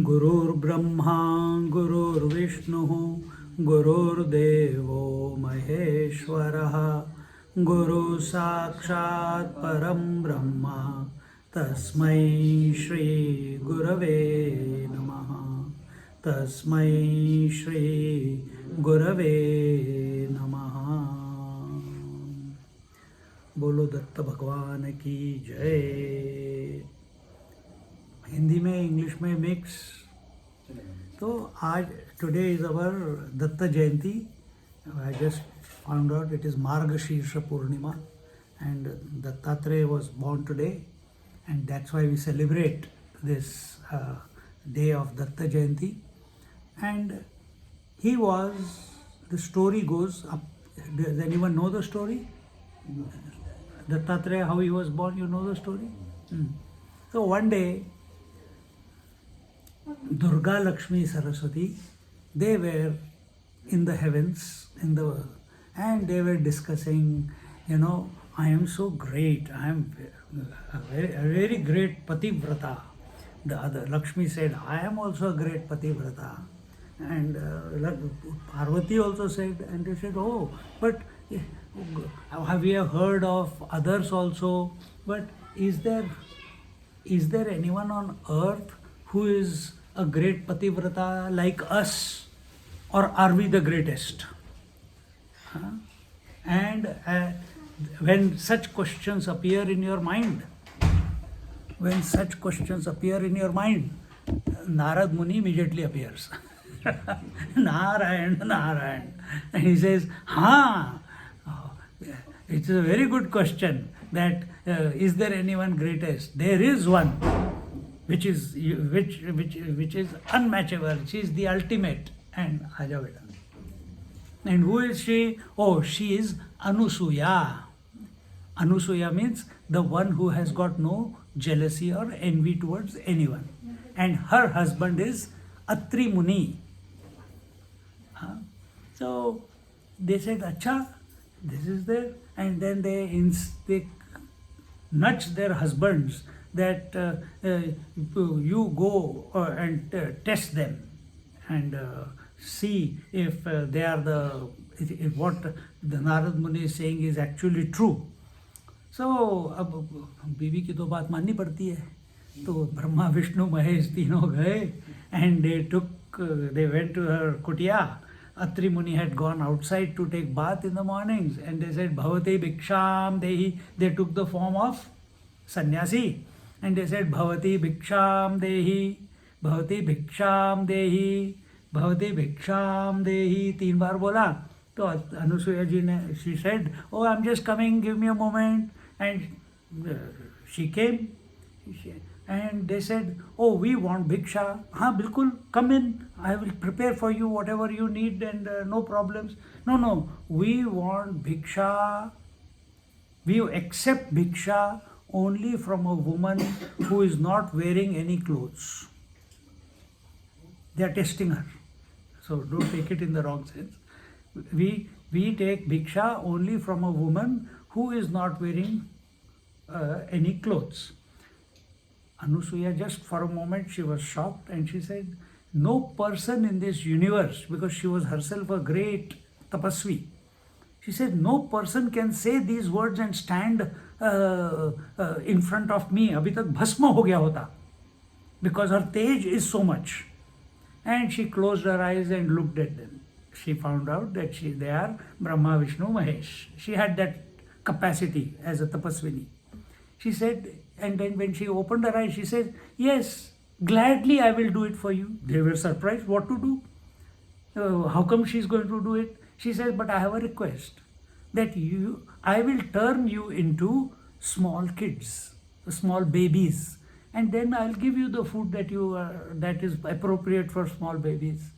गुरुर्ब्रह्मा गुरुर्विष्णुः गुरुर्देवो महेश्वरः गुरु साक्षात् परं ब्रह्म तस्मै श्री गुरवे नमः तस्मै श्री गुरवे नमः। बोलो दत्त भगवान की जय। हिंदी में इंग्लिश में मिक्स। तो आज today is our Datta Jayanti. I just found out it is Margashirsha Purnima and Dattatreya was born today and that's why we celebrate this day of Datta Jayanti. And he was, the story goes up, does anyone know the story? Dattatreya, how he was born, you know the story? So one day Durga, Lakshmi, Saraswati, they were in the heavens, and they were discussing, I am so great, I am a very great pativrata. The other Lakshmi said, I am also a great pativrata. And Parvati also said, and they said, oh, but have you heard of others also? But is there anyone on earth who is a great pativrata like us, or are we the greatest? And when such questions appear in your mind, Narad Muni immediately appears. Narayan, and he says, it's a very good question, that is there anyone greatest? There is one, which is unmatchable. She is the ultimate. And who is she? Oh, she is Anusuya. Anusuya means the one who has got no jealousy or envy towards anyone. And her husband is Atri Muni. So they said, Acha, this is there. And then they nudge their husbands that you go and test them and see if they are if what the Narad Muni is saying is actually true. So अब बीवी की तो बात माननी पड़ती है. तो ब्रह्मा विष्णु महेश तीनों गए, and they went to her kutiya. Atri Muni had gone outside to take bath in the mornings, and they said, Bhavati Bhiksham Dehi. They took the form of sannyasi, and they said, Bhavati Bhiksham Dehi, Bhavati Bhiksham Dehi, Bhavati Bhiksham Dehi. 3 बार बोला. तो Anusuya ji ne, she said, oh, I'm just coming, give me a moment. And she came. And they said, oh, we want bhiksha. हाँ बिल्कुल, come in, I will prepare for you whatever you need, and no problems. No, we want bhiksha. We accept bhiksha only from a woman who is not wearing any clothes. They are testing her. So don't take it in the wrong sense. We take bhiksha only from a woman who is not wearing any clothes. Anusuya, just for a moment, she was shocked, and she said, no person in this universe, because she was herself a great tapasvi, she said, no person can say these words and stand in front of me. Abhi tak bhasma ho gaya hota, because her tej is so much. And she closed her eyes and looked at them. She found out that they are Brahma, Vishnu, Mahesh. She had that capacity as a tapaswini. She said, and then when she opened her eyes, she said, yes, gladly I will do it for you. They were surprised what to do. How come she's going to do it? She said, but I have a request, that I will turn you into small kids, small babies, and then I'll give you the food that is appropriate for small babies.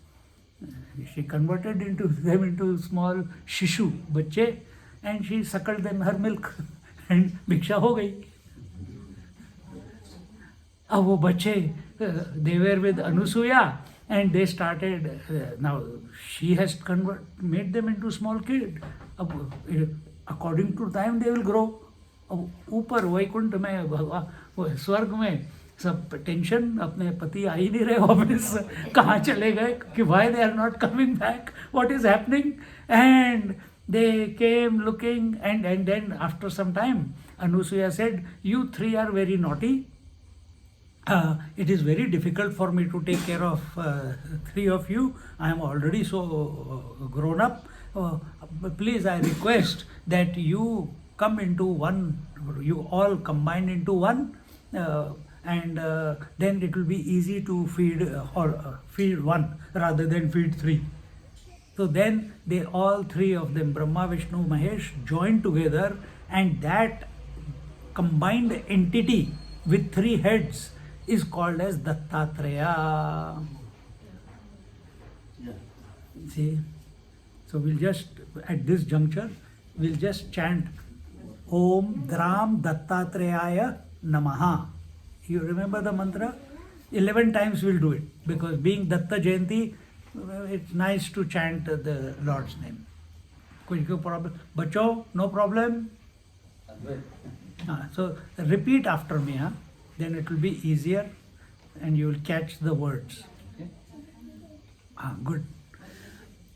She converted them into small shishu, बच्चे, and she suckled them her milk, and भिक्षा हो गई. अब वो बच्चे, they were with Anusuya, and they started. Now she has made them into small kid. अब according to time they will grow. अब ऊपर वैकुंठ में, भगवान स्वर्ग में सब टेंशन, अपने पति आ ही नहीं रहे वापस, कहाँ चले गए, कि why they are not coming back, what is happening. And they came looking, and then after some time Anusuya said, you three are very naughty. It is very difficult for me to take care of three of you. I am already so grown up. Please, I request that you come into one, you all combine into one, and then it will be easy to feed feed one rather than feed three. So then they all three of them, Brahma, Vishnu, Mahesh, joined together, and that combined entity with three heads is called as Dattatreya. See, so we'll just, at this juncture, we'll just chant Om Dram Dattatreya Namaha. You remember the mantra? 11 times we'll do it, because being Datta Jayanti, it's nice to chant the Lord's name. कोई problem? Bacho, no problem? So repeat after me, huh? Then it will be easier and you will catch the words. Good.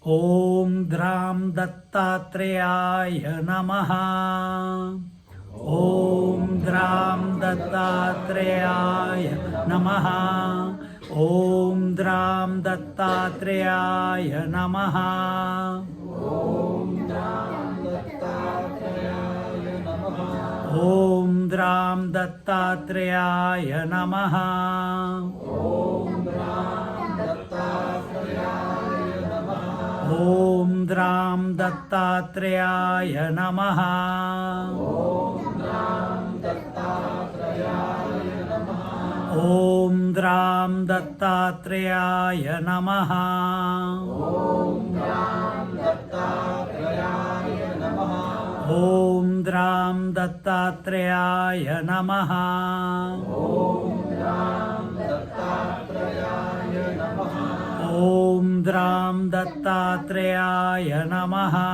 Om Dram Dattatreya Namaha. Om Dram Dattatreya Namaha. Om Dram Dattatreya Namaha. Om Dram Dattatreya Namaha. Om Dram Dattatreya Namaha. Om Dram Dattatreya Namaha. Om Dram Dattatreya Namaha. Om Dram Dattatreya Namaha. Om Dram Dattatreya Namaha.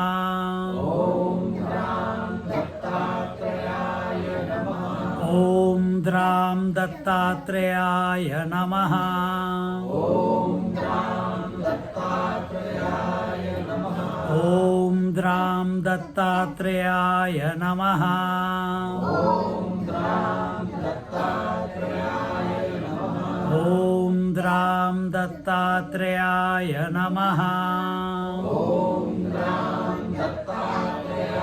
Om Dram Dattatreya Namaha. Om Dram Dattatreya Namaha. Om Dram Dattatreya Namaha. Om Dram Dattatreya Namaha. Om Dram Dattatreya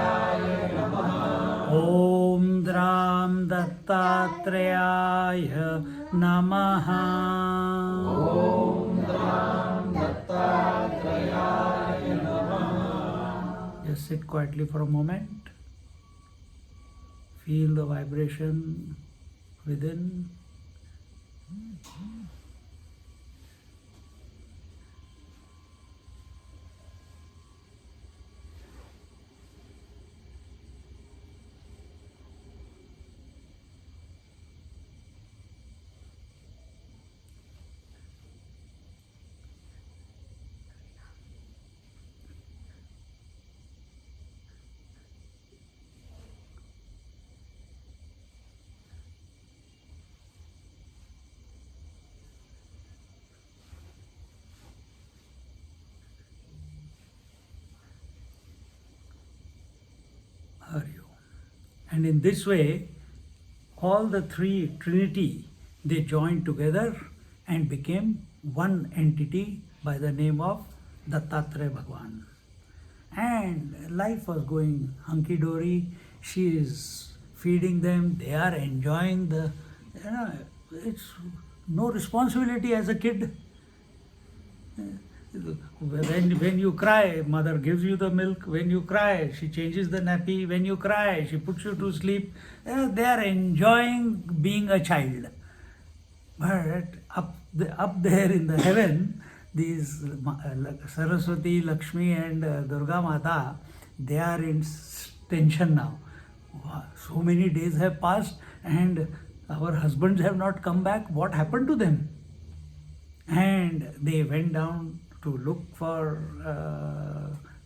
Namaha. Om Dram Dattatreya Namaha. Just sit quietly for a moment. Feel the vibration within. And in this way, all the three Trinity, they joined together and became one entity by the name of Dattatreya Bhagwan. And life was going hunky-dory. She is feeding them. They are enjoying it's no responsibility as a kid. When you cry, mother gives you the milk. When you cry, she changes the nappy. When you cry, she puts you to sleep. They are enjoying being a child. But up there in the heaven, these Saraswati, Lakshmi and Durga Mata, they are in tension now. So many days have passed and our husbands have not come back. What happened to them? And they went down to look for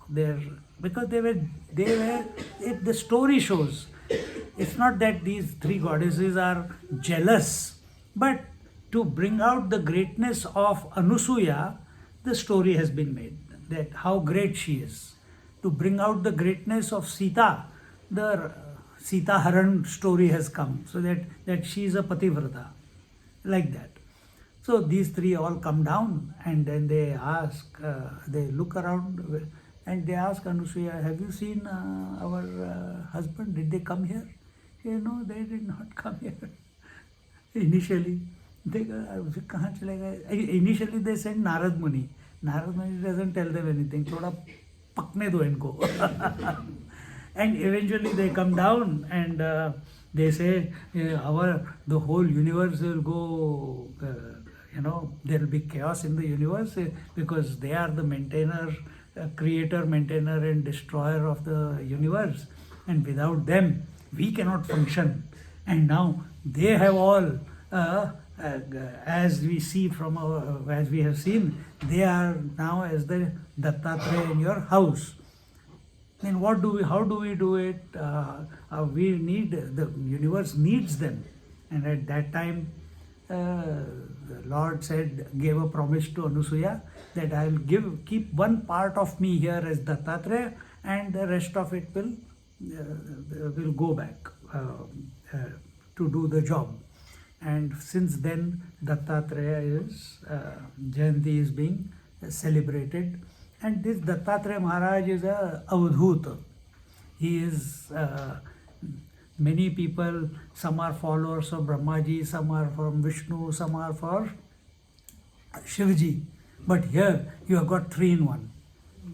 their, because the story shows, it's not that these three goddesses are jealous, but to bring out the greatness of Anusuya, the story has been made, that how great she is. To bring out the greatness of Sita, the Sita Haran story has come, so that she is a Pativrata, like that. So these three all come down and then they ask, they look around and they ask Anusuya, have you seen our husband? Did they come here? She said, no, they did not come here. Initially, कहाँ चले गए? Initially they sent Narad Muni. Narad Muni doesn't tell them anything. थोड़ा पकने दो इनको. And eventually they come down and they say, the whole universe will go, there will be chaos in the universe because they are the maintainer, creator, maintainer and destroyer of the universe. And without them, we cannot function. And now they have all, as we see from as we have seen, they are now as the Dattatreya in your house. Then how do we do it? We need, the universe needs them. And at that time, the Lord gave a promise to Anusuya that I will keep one part of me here as Dattatreya and the rest of it will go back to do the job. And since then, Dattatreya Jayanti is being celebrated. And this Dattatreya Maharaj is a Avadhuta. He is, many people, some are followers of Brahmaji, some are from Vishnu, some are for Shivaji. But here you have got 3 in 1.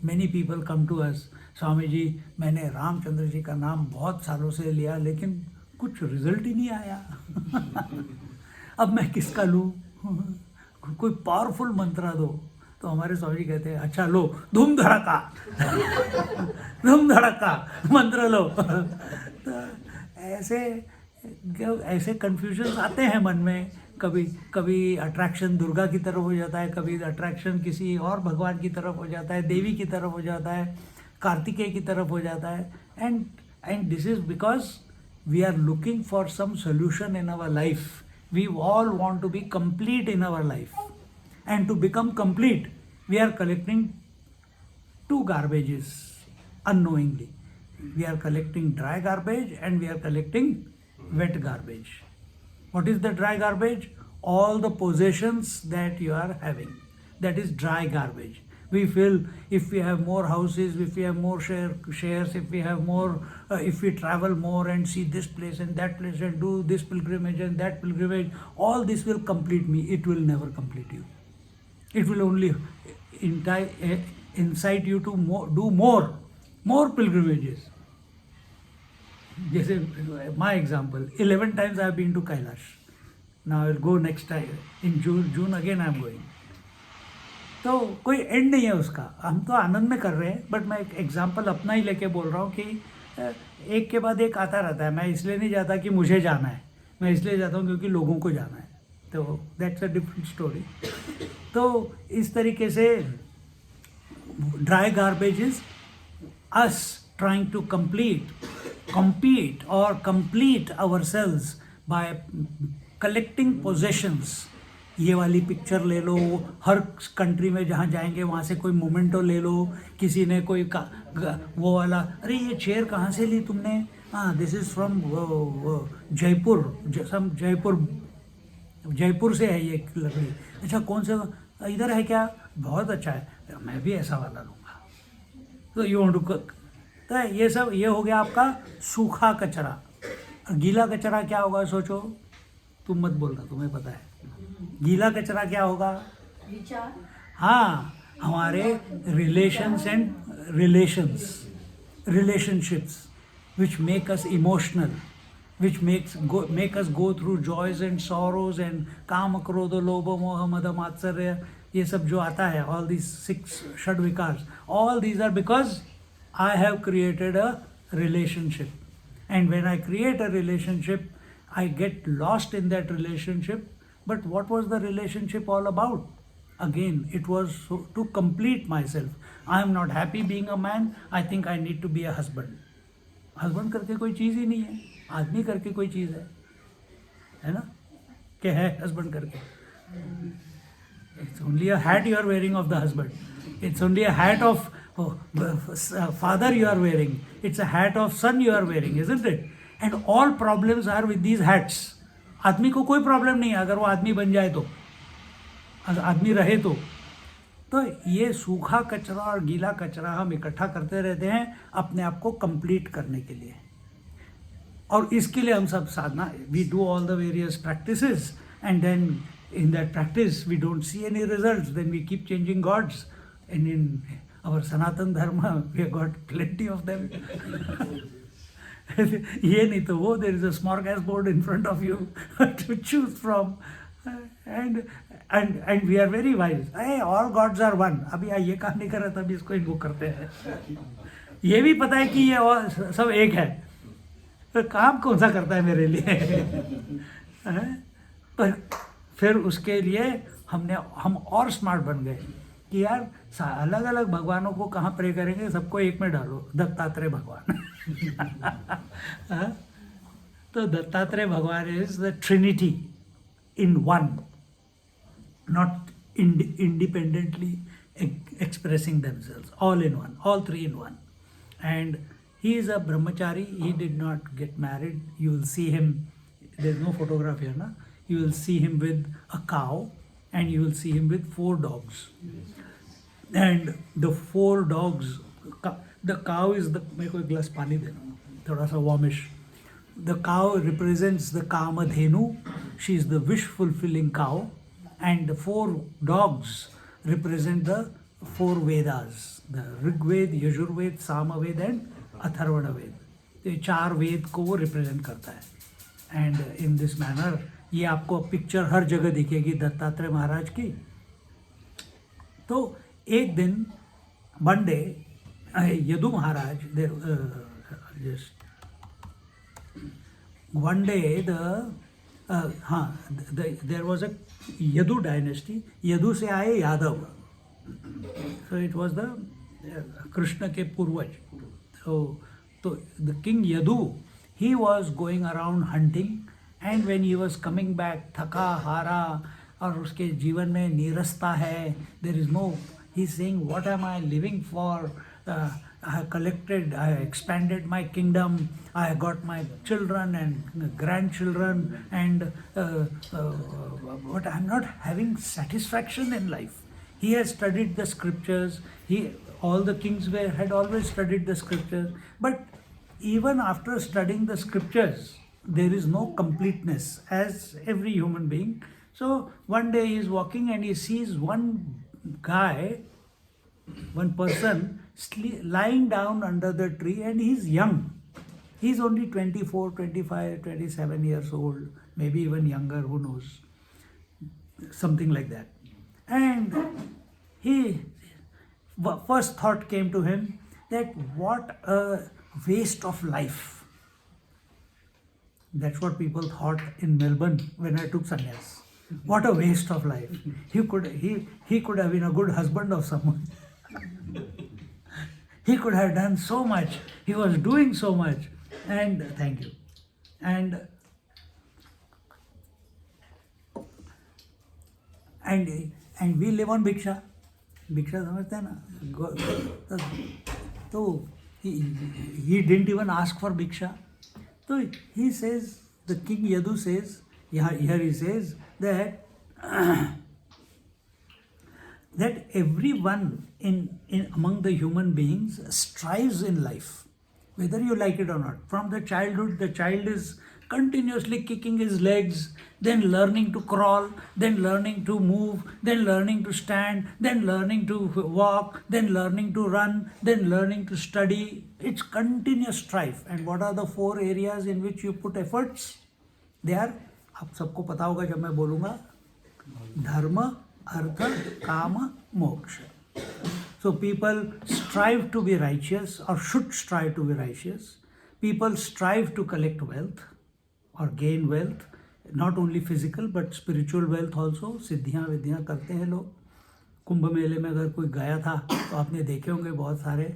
Many people come to us, Swami ji मैंने रामचंद्र जी का नाम बहुत सालों से लिया लेकिन कुछ result ही नहीं आया. अब मैं किसका लूँ? कोई पावरफुल मंत्र दो. तो हमारे स्वामी जी कहते हैं अच्छा लो धूम धड़का धूम धड़का मंत्र लो. तो ऐसे कंफ्यूजन आते हैं मन में. कभी अट्रैक्शन दुर्गा की तरफ हो जाता है, कभी अट्रैक्शन किसी और भगवान की तरफ हो जाता है, देवी की तरफ हो जाता है, कार्तिकेय की तरफ हो जाता है. And this is because we are looking for some solution in our life. We all want to be complete in our life. And to become complete, we are collecting 2 garbages unknowingly. We are collecting dry garbage and we are collecting wet garbage. What is the dry garbage? All the possessions that you are having. That is dry garbage. We feel if we have more houses, if we have more shares, if we have more, if we travel more and see this place and that place and do this pilgrimage and that pilgrimage, all this will complete me. It will never complete you. It will only incite you to do more pilgrimages. Just my example, 11 times I have been to Kailash. Now I will go next time. In June again I am going. तो कोई and नहीं है उसका. हम तो आनंद में कर रहे हैं, बट मैं एक एग्जाम्पल अपना ही लेके बोल रहा हूँ कि एक के बाद एक आता रहता है. मैं इसलिए नहीं जाता कि मुझे जाना है, मैं इसलिए जाता हूँ क्योंकि लोगों को जाना है. तो दैट्स अ डिफरेंट स्टोरी. तो इस तरीके से dry garbage is us trying to compete or complete ourselves by collecting possessions. ये वाली पिक्चर ले लो, हर कंट्री में जहाँ जाएंगे वहाँ से कोई मोमेंटो ले लो. किसी ने कोई वो वाला, अरे ये चेयर कहाँ से ली तुमने? हाँ, दिस इज़ फ्रॉम जयपुर से है ये लकड़ी. अच्छा कौन सा इधर है क्या? बहुत अच्छा है, मैं भी ऐसा वाला लूँगा. तो यू वांट टू कुक. तो ये सब ये हो गया आपका सूखा कचरा. और गीला कचरा क्या होगा सोचो? तुम मत बोलना, तुम्हें पता है. गीला कचरा क्या होगा? हाँ, हमारे relationships which make us emotional, which make us go through joys and sorrows and kama krodha lobha moha mada matsarya. ये सब जो आता है, all these 6 षड्विकार्स, all these are because I have created a relationship. And when I create a relationship, I get lost in that relationship. But what was the relationship all about? Again, it was to complete myself. I am not happy being a man. I think I need to be a husband. Husband करके कोई चीज़ ही नहीं है, आदमी करके कोई चीज़ है ना? क्या है husband करके? It's only a hat you are wearing of the husband. It's only a hat of father you are wearing. It's a hat of son you are wearing, isn't it? And all problems are with these hats. आदमी को कोई problem नहीं है अगर वो आदमी बन जाए तो, आदमी रहे तो ये सूखा कचरा और गीला कचरा हम इकट्ठा करते रहते हैं अपने आप को कंप्लीट करने के लिए. और इसके लिए हम सब sadhana, we do all the various practices, and then in that practice we don't see any results, then we keep changing gods. And in our Sanatan Dharma we have got plenty of them. ये नहीं तो वो, there is a smorgasbord in front of you to choose from, and we are very wise. Hey, all gods are one. अभी ये काम नहीं कर रहा था, अभी इसको इनको करते हैं. ये भी पता है कि ये और सब एक है, तो काम कौन सा करता है मेरे लिए. पर फिर उसके लिए हम और स्मार्ट बन गए कि यार अलग अलग भगवानों को कहाँ प्रे करेंगे, सबको एक में डालो, दत्तात्रेय भगवान. तो दत्तात्रेय भगवान is the Trinity in one, not independently expressing themselves, all in one, all three in one. And he is a brahmachari, he did not get married. You will see him, there is no photograph here, na? You will see him with a cow, and you will see him with 4 dogs. And the 4 dogs, the cow is the, मेरे को एक गिलास पानी देना, थोड़ा सा warmish. The cow represents the Kamadhenu. She is the wish fulfilling cow. And the 4 dogs represent the 4 Vedas, the Rig Ved, Yajur Ved, Sama Ved and Atharvana Ved. ये 4 वेद को वो रिप्रेजेंट करता है. एंड इन दिस मैनर ये आपको picture हर जगह दिखेगी दत्तात्रेय महाराज की. तो एक दिन one day Yadu Maharaj, one day there was a Yadu dynasty. Yadu से आए Yadav, so it was the Krishna के पूर्वज. तो the king Yadu, he was going around hunting, and when he was coming back थका हारा और उसके जीवन में नीरसता है, there is no, he is saying what am I living for, I have collected, I have expanded my kingdom, I have got my children and grandchildren, and but I am not having satisfaction in life. He has studied the scriptures, all the kings had always studied the scriptures, but even after studying the scriptures, there is no completeness as every human being. So one day he is walking and he sees one guy, one person lying down under the tree, and he is young. He is only 24, 25, 27 years old, maybe even younger, who knows, something like that. And first thought came to him that what a waste of life. That's what people thought in Melbourne when I took sannyas. What a waste of life. He could have been a good husband of someone. He could have done so much. He was doing so much. And thank you. And we live on भिक्षा. भिक्षा समझते हैं ना? तो he didn't even ask for भिक्षा. So he says, the king Yadu says, here he says that that everyone in among the human beings strives in life, whether you like it or not. From the childhood, the child is continuously kicking his legs, then learning to crawl, then learning to move, then learning to stand, then learning to walk, then learning to run, then learning to study. It's continuous strife. And what are the 4 areas in which you put efforts? They are, आप सबको पता होगा जब मैं बोलूँगा, धर्म, artha, kama, moksha. So people strive to be righteous or should strive to be righteous. People strive to collect wealth or gain wealth, not only physical but spiritual wealth also. सिद्धियाँ विद्धियाँ करते हैं लोग. कुंभ मेले में अगर कोई गया था तो आपने देखे होंगे बहुत सारे.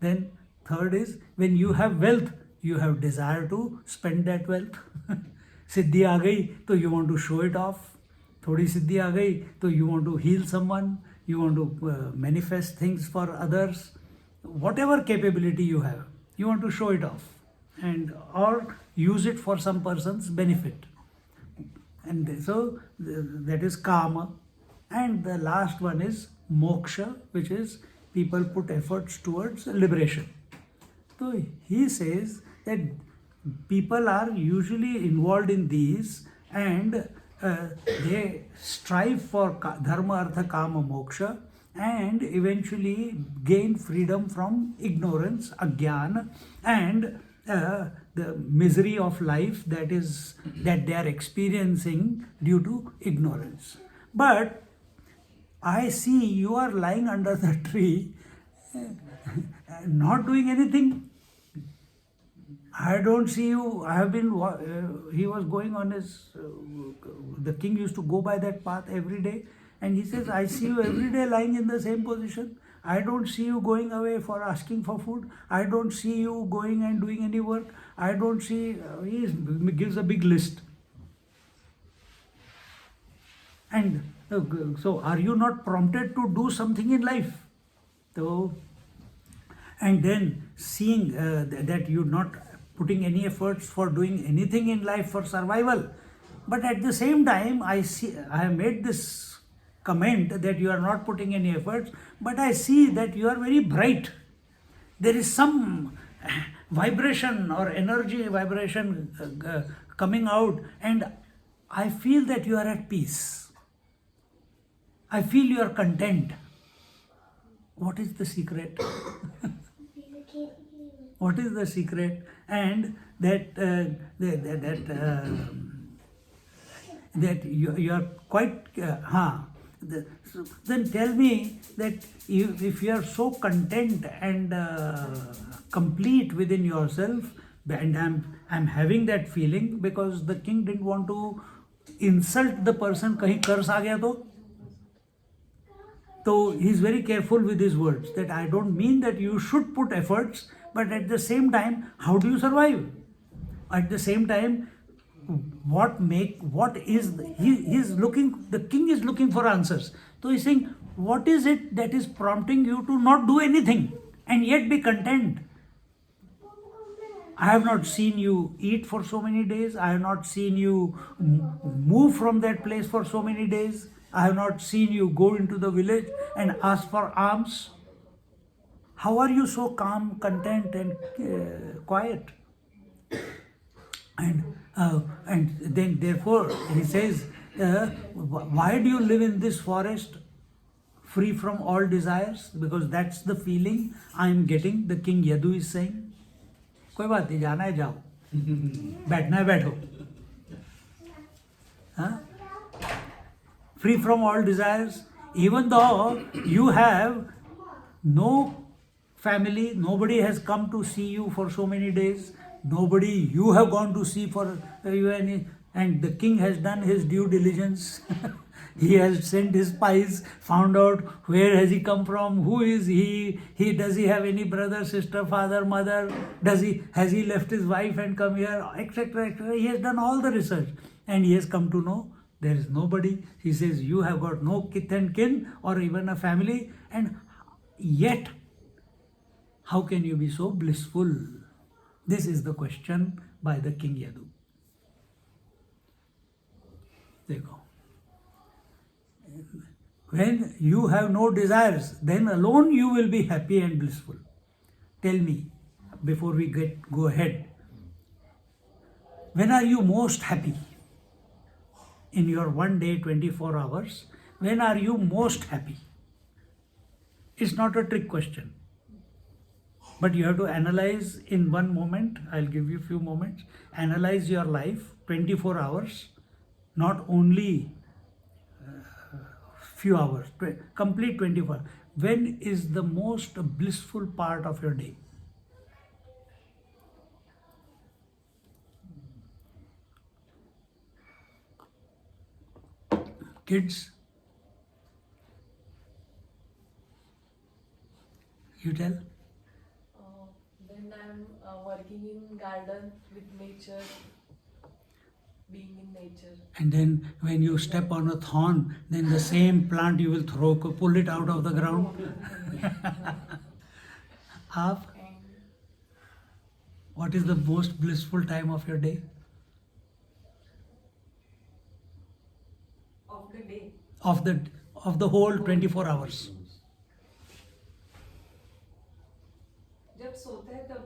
Then third is, when you have wealth, you have desire to spend that wealth. सिद्धि आ गई तो you want to show it off. थोड़ी सिद्धि आ गई तो you want to heal someone, you want to manifest things for others. Whatever capability you have, you want to show it off and or use it for some person's benefit. And so that is kama. And the last one is moksha, which is people put efforts towards liberation. So he says that people are usually involved in these and they strive for dharma, artha, kama, moksha and eventually gain freedom from ignorance, ajnana, and the misery of life that they are experiencing due to ignorance. But I see you are lying under the tree, not doing anything. I don't see you. I have been, he was going on his, the king used to go by that path every day. And he says, I see you every day lying in the same position. I don't see you going away for asking for food. I don't see you going and doing any work. I don't see, he gives a big list. And so are you not prompted to do something in life? So, and then seeing that you're not putting any efforts for doing anything in life for survival, but at the same time I have made this comment that you are not putting any efforts, but I see that you are very bright. There is some vibration or energy vibration coming out, and I feel that you are at peace. I feel you are content. What is the secret? What is the secret? And that you are quite so then tell me that if you are so content and complete within yourself, and I'm having that feeling because the king didn't want to insult the person. कहीं कर्ज आ गया तो he is very careful with his words, that I don't mean that you should put efforts, but at the same time, how do you survive? At the same time, he is looking, the king is looking for answers. So he's saying, what is it that is prompting you to not do anything and yet be content? I have not seen you eat for so many days. I have not seen you move from that place for so many days. I have not seen you go into the village and ask for alms. How are you so calm, content, and quiet? And then therefore he says, why do you live in this forest free from all desires? Because that's the feeling I am getting. The king Yadu is saying. कोई बात नहीं, जाना है जाओ, बैठना है बैठो. Free from all desires, even though you have no family, nobody has come to see you for so many days, nobody you have gone to see for you any, and the king has done his due diligence. He has sent his spies, found out where has he come from, who is he, does he have any brother, sister, father, mother, has he left his wife and come here, etc., etc. He has done all the research and he has come to know there is nobody. He says, you have got no kith and kin or even a family, and yet how can you be so blissful? This is the question by the king Yadu. Dekho. When you have no desires, then alone you will be happy and blissful. Tell me, before we go ahead, when are you most happy? In your one day, 24 hours, when are you most happy? It's not a trick question. But you have to analyze in one moment. I'll give you a few moments. Analyze your life, 24 hours, not only few hours, complete 24. When is the most blissful part of your day? Kids, you tell. When I'm working in garden with nature, being in nature. And then when you step on a thorn, then the same plant you will pull it out of the ground. Aap, And what is the most blissful time of your day? of the day, Of the whole 24 hours. जब सोते हैं तब.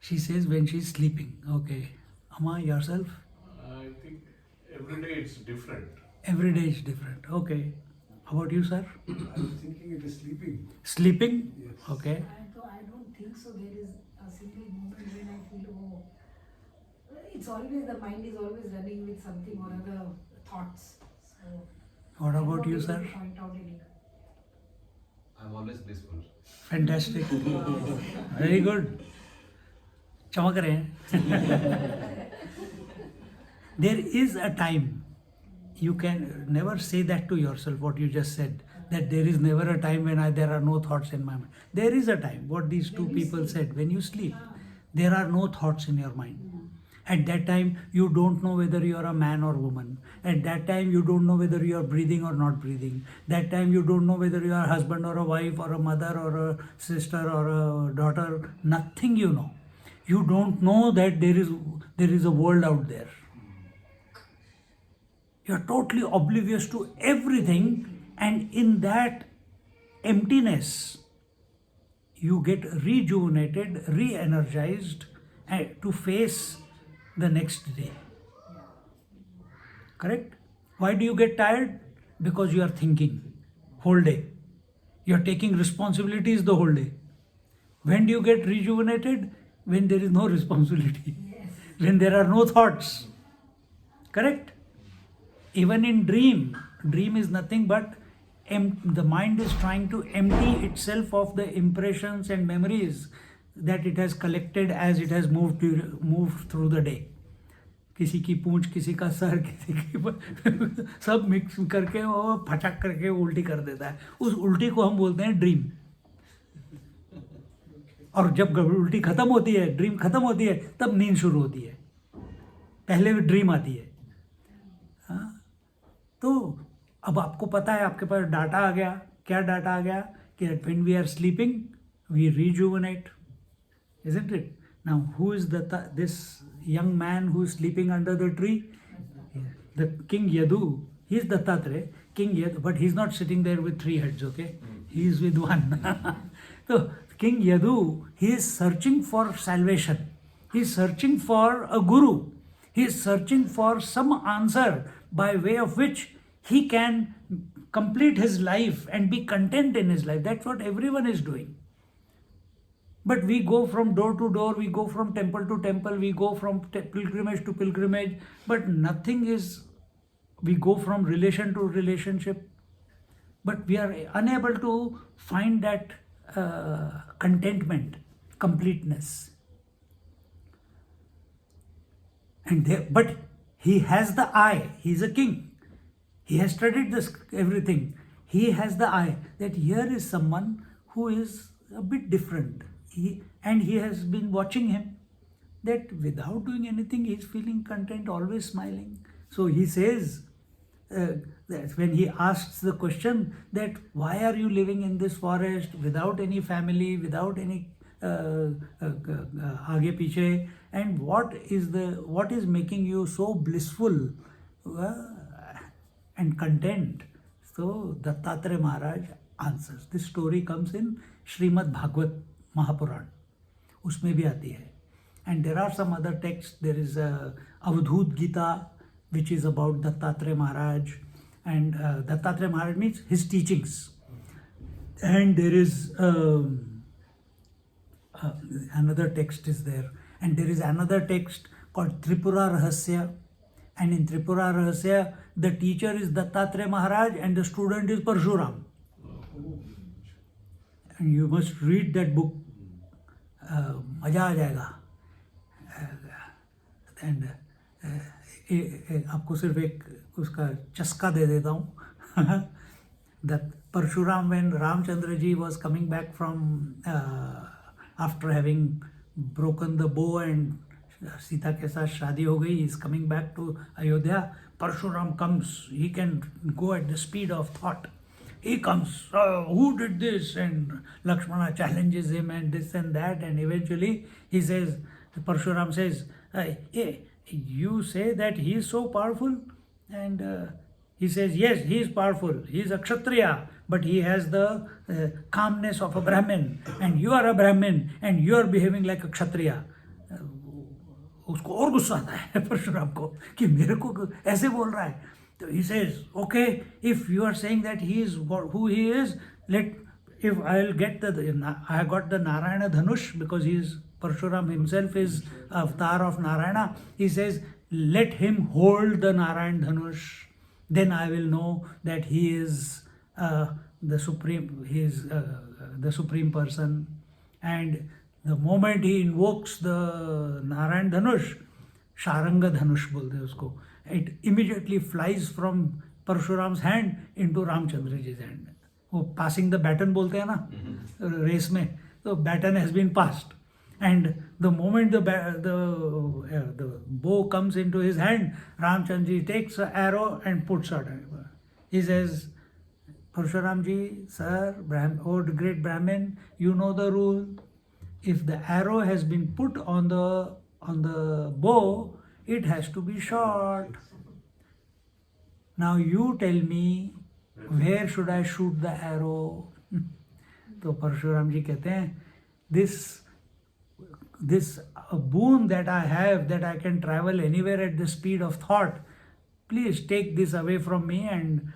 She says when she's sleeping. Okay. Amma, yourself? I think every day it's different. Every day is different. Okay. How about you, sir? I was thinking it is sleeping. Sleeping? Yes. Okay. I don't think so. There is a single moment when I feel, oh, it's always the mind is always running with something or other thoughts. So What I'm about not you, able sir? to point out any. I'm always blissful. Fantastic. Very good. चमक रहे हैं. There is a time. You can never say that to yourself, what you just said, that there is never a time when there are no thoughts in my mind. There is a time, what these two When you people sleep. said, when you sleep, there are no thoughts in your mind. At that time, you don't know whether you are a man or woman. At that time, you don't know whether you are breathing or not breathing. That time, you don't know whether you are a husband or a wife or a mother or a sister or a daughter. Nothing you know. You don't know that there is a world out there. You are totally oblivious to everything, and in that emptiness, you get rejuvenated, re-energized to face the next day. Correct? Why do you get tired? Because you are thinking whole day. You are taking responsibilities the whole day. When do you get rejuvenated? When there is no responsibility. Yes. When there are no thoughts. Correct? Even in dream is nothing but the mind is trying to empty itself of the impressions and memories that it has collected as it has moved through the day. किसी की पूंछ, किसी का sir, किसी की सब mix करके वो फटक करके उल्टी कर देता है. उस उल्टी को हम बोलते हैं ड्रीम. और जब उल्टी खत्म होती है, ड्रीम खत्म होती है, तब नींद शुरू होती है. पहले भी ड्रीम आती है. हाँ, तो अब आपको पता है, आपके पास डाटा आ गया. क्या डाटा आ गया? कि when we are sleeping we rejuvenate, isn't it? Now, who is this young man who is sleeping under the tree? The King Yadu. He is Dattatreya, King Yadu, but he is not sitting there with 3 heads, okay? He is with one. So, King Yadu, he is searching for salvation. He is searching for a guru. He is searching for some answer by way of which he can complete his life and be content in his life. That's what everyone is doing. But we go from door to door, we go from temple to temple, we go from pilgrimage to pilgrimage, but nothing is, we go from relation to relationship, but we are unable to find that contentment, completeness. But he has the eye, he is a king. He has studied this everything. He has the eye that here is someone who is a bit different. And he has been watching him, that without doing anything, he is feeling content, always smiling. So he says, that when he asks the question that why are you living in this forest without any family, without any aage piche, and what is making you so blissful and content? So Dattatreya Maharaj answers. This story comes in Srimad Bhagavad Mahapuran. उसमें भी आती है. And there are some other texts. There is Avadhut Gita, which is about Dattatreya Maharaj. And Dattatreya Maharaj means his teachings. And there is another text is there. And there is another text called Tripura Rahasya, And in Tripura Rahasya, the teacher is Dattatreya Maharaj and the student is Parshuram. And you must read that book. मजा आ जाएगा. And आपको सिर्फ एक उसका चस्का दे देता हूँ. That Parshuram, when Ramchandra ji was coming back from after having broken the bow and Sita के साथ शादी हो गई, he is coming back to Ayodhya. Parshuram comes. He can go at the speed of thought. He comes. Who did this? And Lakshmana challenges him and this and that. And eventually he says, Parshuram says, hey, you say that he is so powerful? And he says, yes, he is powerful. He is a Kshatriya, but he has the calmness of a Brahmin. And you are a Brahmin and you are behaving like a Kshatriya. उसको और गुस्सा आता है परशुराम को कि मेरे को ऐसे बोल रहा है. तो he says, okay, if you are saying that he is who he is, if I'll get I got the Narayana Dhanush, because he is Parshuram himself is avatar of Narayana. He says, let him hold the Narayana Dhanush, then I will know that he is the supreme. He is the supreme person. And the moment he invokes the Narayan Dhanush, Sharanga Dhanush बोलते हैं उसको, it immediately flies from Parshuram's hand into Ramchandra ji's hand. वो passing the baton बोलते हैं ना race में, तो baton has been passed. And the moment the bow comes into his hand, Ramchandra ji takes an arrow and puts it. He says, Parshuram ji, sir, oh great Brahmin, you know the rule. If the arrow has been put on the bow, it has to be short. Now you tell me, where should I shoot the arrow? तो परशुराम जी कहते हैं, this boon that I have, that I can travel anywhere at the speed of thought, please take this away from me and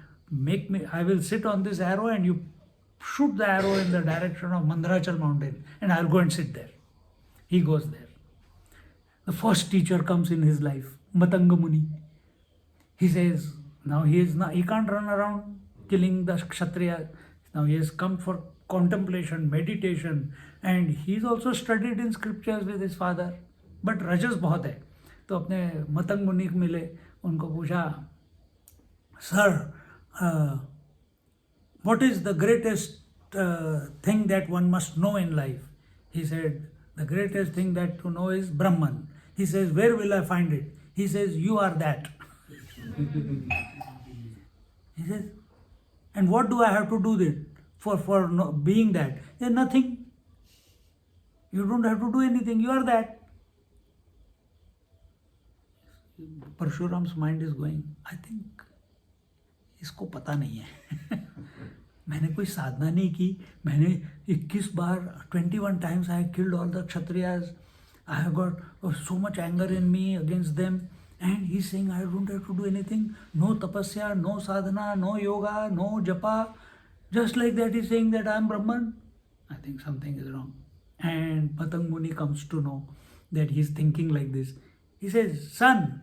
I will sit on this arrow and you shoot the arrow in the direction of Mandarachal mountain and I'll go and sit there. He goes there. The first teacher comes in his life, Matanga Muni. He says, now he can't run around killing the Kshatriya. Now he has come for contemplation, meditation, and he's also studied in scriptures with his father. But rajas बहुत है. तो अपने मतंग मुनि मिले, उनको पूछा, Sir, what is the greatest thing that one must know in life? He said, the greatest thing that to know is Brahman. He says, where will I find it? He says, you are that. He says, and what do I have to do then for being that? He said, nothing. You don't have to do anything. You are that. Parshuram's mind is going, I think इसको पता नहीं है. मैंने कोई साधना नहीं की. मैंने 21 बार 21 times I have killed all the Kshatriyas. I have got so much anger in me against them. And he's saying I don't have to do anything. No tapasya, no sadhana, no yoga, no japa. Just like that he's saying that I am Brahman. I think something is wrong. And Patang Muni comes to know that he's thinking like this. He says, son,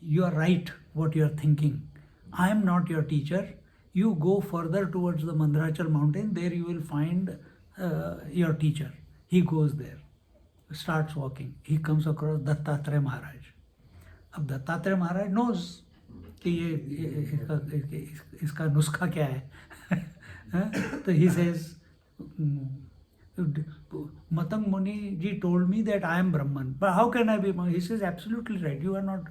you are right what you are thinking. I am not your teacher. You go further towards the Mandarachal mountain. There you will find your teacher. He goes there, starts walking. He comes across Dattatreya Maharaj. अब Dattatreya Maharaj knows कि ये इसका नुस्खा क्या है. तो he says, Matang Muni ji told me that I am Brahman, but how can I be Brahman? He says, absolutely right. You are not.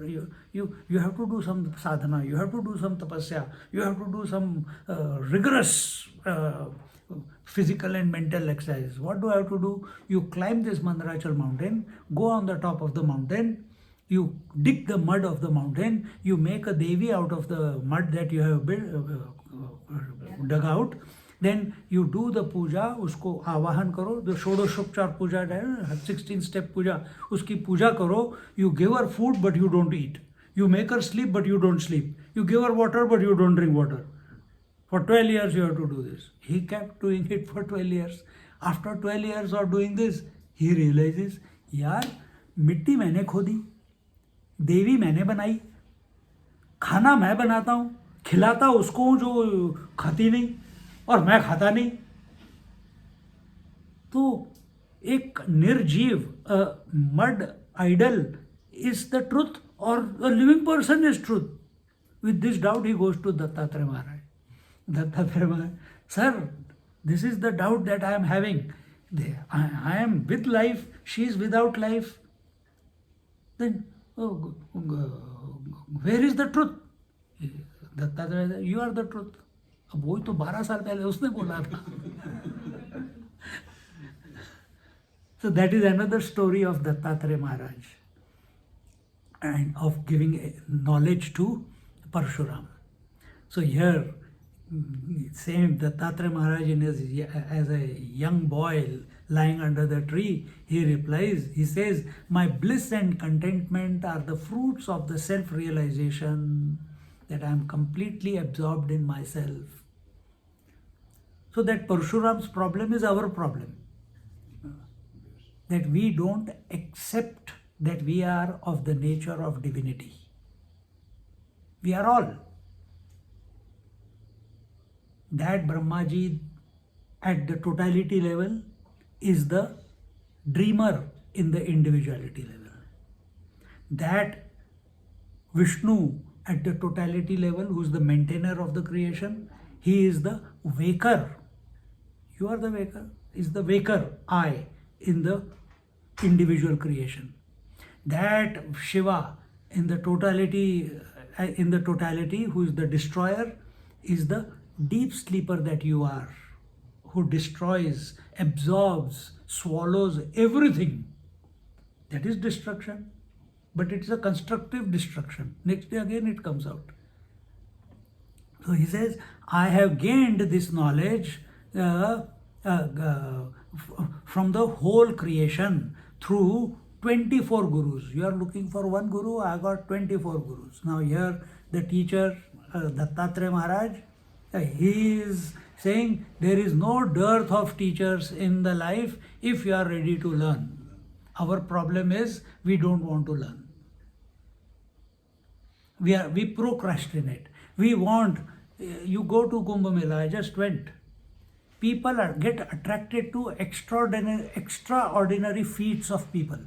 You have to do some sadhana. You have to do some tapasya. You have to do some rigorous physical and mental exercise. What do I have to do? You climb this Mandarachal mountain. Go on the top of the mountain. You dig the mud of the mountain. You make a devi out of the mud that you have dug out. Then you do the puja, उसको आवाहन करो, the षोडशोपचार puja, 16-step puja, उसकी पूजा करो. You give her food but you don't eat. You make her sleep but you don't sleep. You give her water but you don't drink water. For 12 years you have to do this. He kept doing it for 12 years. After 12 years of doing this, he realizes, यार मिट्टी मैंने खोदी, देवी मैंने बनाई, खाना मैं बनाता हूँ, खिलाता उसको हूँ जो खाती नहीं, और मैं खाता नहीं। तो एक निर्जीव mud idol is the truth, और a living person is truth. With this doubt, he goes to Dattatreya Maharaj. Dattatreya Maharaj, sir, this is the doubt that I am having. I am with life, she is without life. Then, where is the truth? Dattatreya said, you are the truth. अब वही तो 12 साल पहले उसने बोला था. So that is another story of Dattatreya Maharaj, and of giving knowledge to Parshuram. So here, same Dattatreya Maharaj as a young boy lying under the tree, he replies, he says, my bliss and contentment are the fruits of the self-realization that I am completely absorbed in myself. So that Parshuram's problem is our problem. That we don't accept that we are of the nature of divinity. We are all. That Brahmaji at the totality level is the dreamer in the individuality level. That Vishnu at the totality level, who is the maintainer of the creation, he is the waker. You are the waker, is the waker, I, in the individual creation. That Shiva in the totality, who is the destroyer, is the deep sleeper that you are, who destroys, absorbs, swallows everything. That is destruction, but it's a constructive destruction. Next day again it comes out. So he says, I have gained this knowledge from the whole creation through 24 gurus. You are looking for one guru, I got 24 gurus. Now here the teacher, Dattatreya Maharaj, he is saying there is no dearth of teachers in the life if you are ready to learn. Our problem is we don't want to learn. We procrastinate. We want, you go to Kumbh Mela, I just went. People get attracted to extraordinary feats of people.